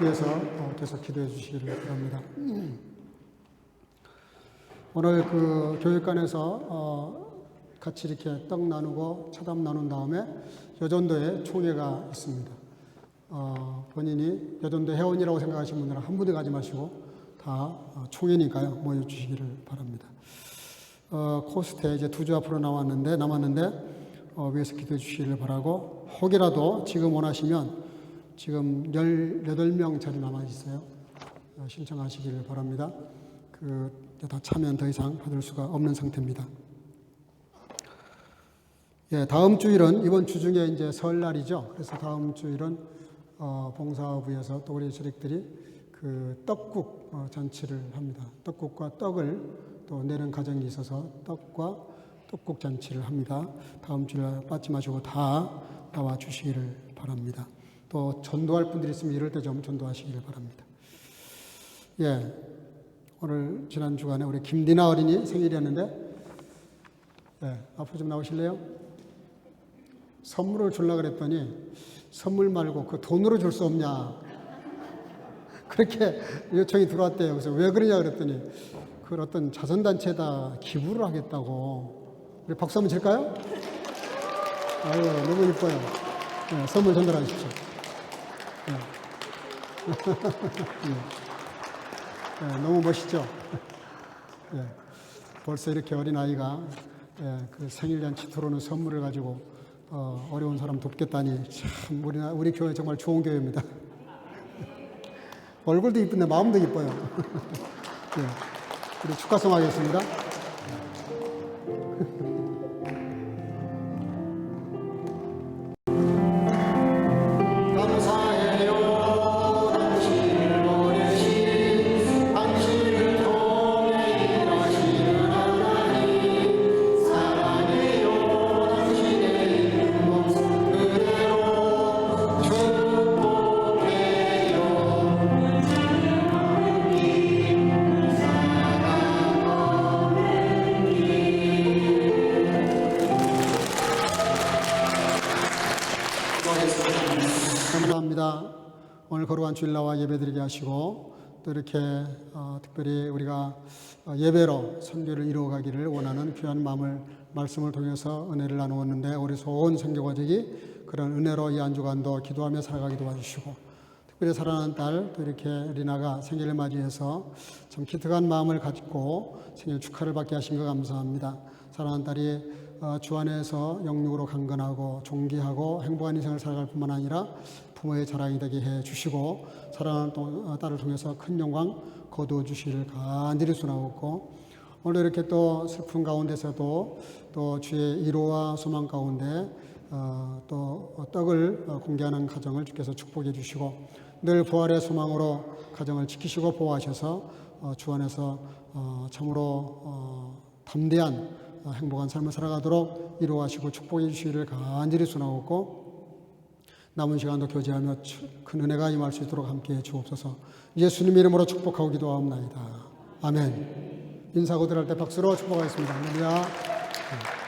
위해서 계속 기도해 주시기를 바랍니다. 오늘 교육관에서 같이 이렇게 떡 나누고 차담 나눈 다음에 여전도에 총회가 있습니다. 본인이 여전도 회원이라고 생각하시는 분들은 한 분도 가지 마시고 다 총회니까요 모여주시기를 바랍니다. 코스트에 이제 2주 앞으로 남았는데 위에서 기도해 주시기를 바라고 혹이라도 지금 원하시면 지금 18명 자리 남아 있어요. 신청하시기를 바랍니다. 다 차면 더 이상 받을 수가 없는 상태입니다. 다음 주일은 이번 주 중에 이제 설날이죠. 그래서 다음 주일은 봉사부에서 또 우리 조직들이 떡국 잔치를 합니다. 떡국과 떡을 또 내는 가정이 있어서 떡과 떡국 잔치를 합니다. 다음 주일 빠지 마시고 다 나와 주시기를 바랍니다. 또 전도할 분들이 있으면 이럴 때 좀 전도하시기를 바랍니다. 오늘 지난 주간에 우리 김디나 어린이 생일이었는데 앞으로 좀 나오실래요? 선물을 주려고 그랬더니 선물 말고 그 돈으로 줄 수 없냐 그렇게 요청이 들어왔대요. 그래서 왜 그러냐 그랬더니 그 어떤 자선단체에다 기부를 하겠다고. 우리 박수 한번 칠까요? 아유 너무 이뻐요. 선물 전달하십시오. 너무 멋있죠? 벌써 이렇게 어린 아이가 그 생일잔치 들어오는 선물을 가지고 어려운 사람 돕겠다니 참 우리 교회 정말 좋은 교회입니다. 얼굴도 이쁜데 마음도 이뻐요. 우리 축하송 하겠습니다. 오늘 거룩한 주일 나와 예배드리게 하시고 또 이렇게 특별히 우리가 예배로 선교를 이루어가기를 원하는 귀한 말씀을 통해서 은혜를 나누었는데 우리 소원 선교가족이 그런 은혜로 이 한 주간도 기도하며 살아가게 도와주시고 특별히 사랑하는 딸 또 이렇게 리나가 생일을 맞이해서 참 기특한 마음을 가지고 생일 축하를 받게 하신 것 감사합니다. 사랑하는 딸이 주 안에서 영육으로 강건하고 존귀하고 행복한 인생을 살아갈 뿐만 아니라 부모의 자랑이 되게 해 주시고 사랑하는 딸을 통해서 큰 영광 거두어 주시기를 간절히 소원하고 오늘 이렇게 또 슬픈 가운데서도 또 주의 위로와 소망 가운데 또 떡을 공개하는 가정을 주께서 축복해 주시고 늘 부활의 소망으로 가정을 지키시고 보호하셔서 주 안에서 참으로 담대한 행복한 삶을 살아가도록 위로하시고 축복해 주시기를 간절히 소원하고 남은 시간도 교제하며 큰 은혜가 임할 수 있도록 함께해 주옵소서. 예수님 이름으로 축복하고 기도하옵나이다. 아멘. 인사고 들어갈 때 박수로 축복하겠습니다. 할렐루야.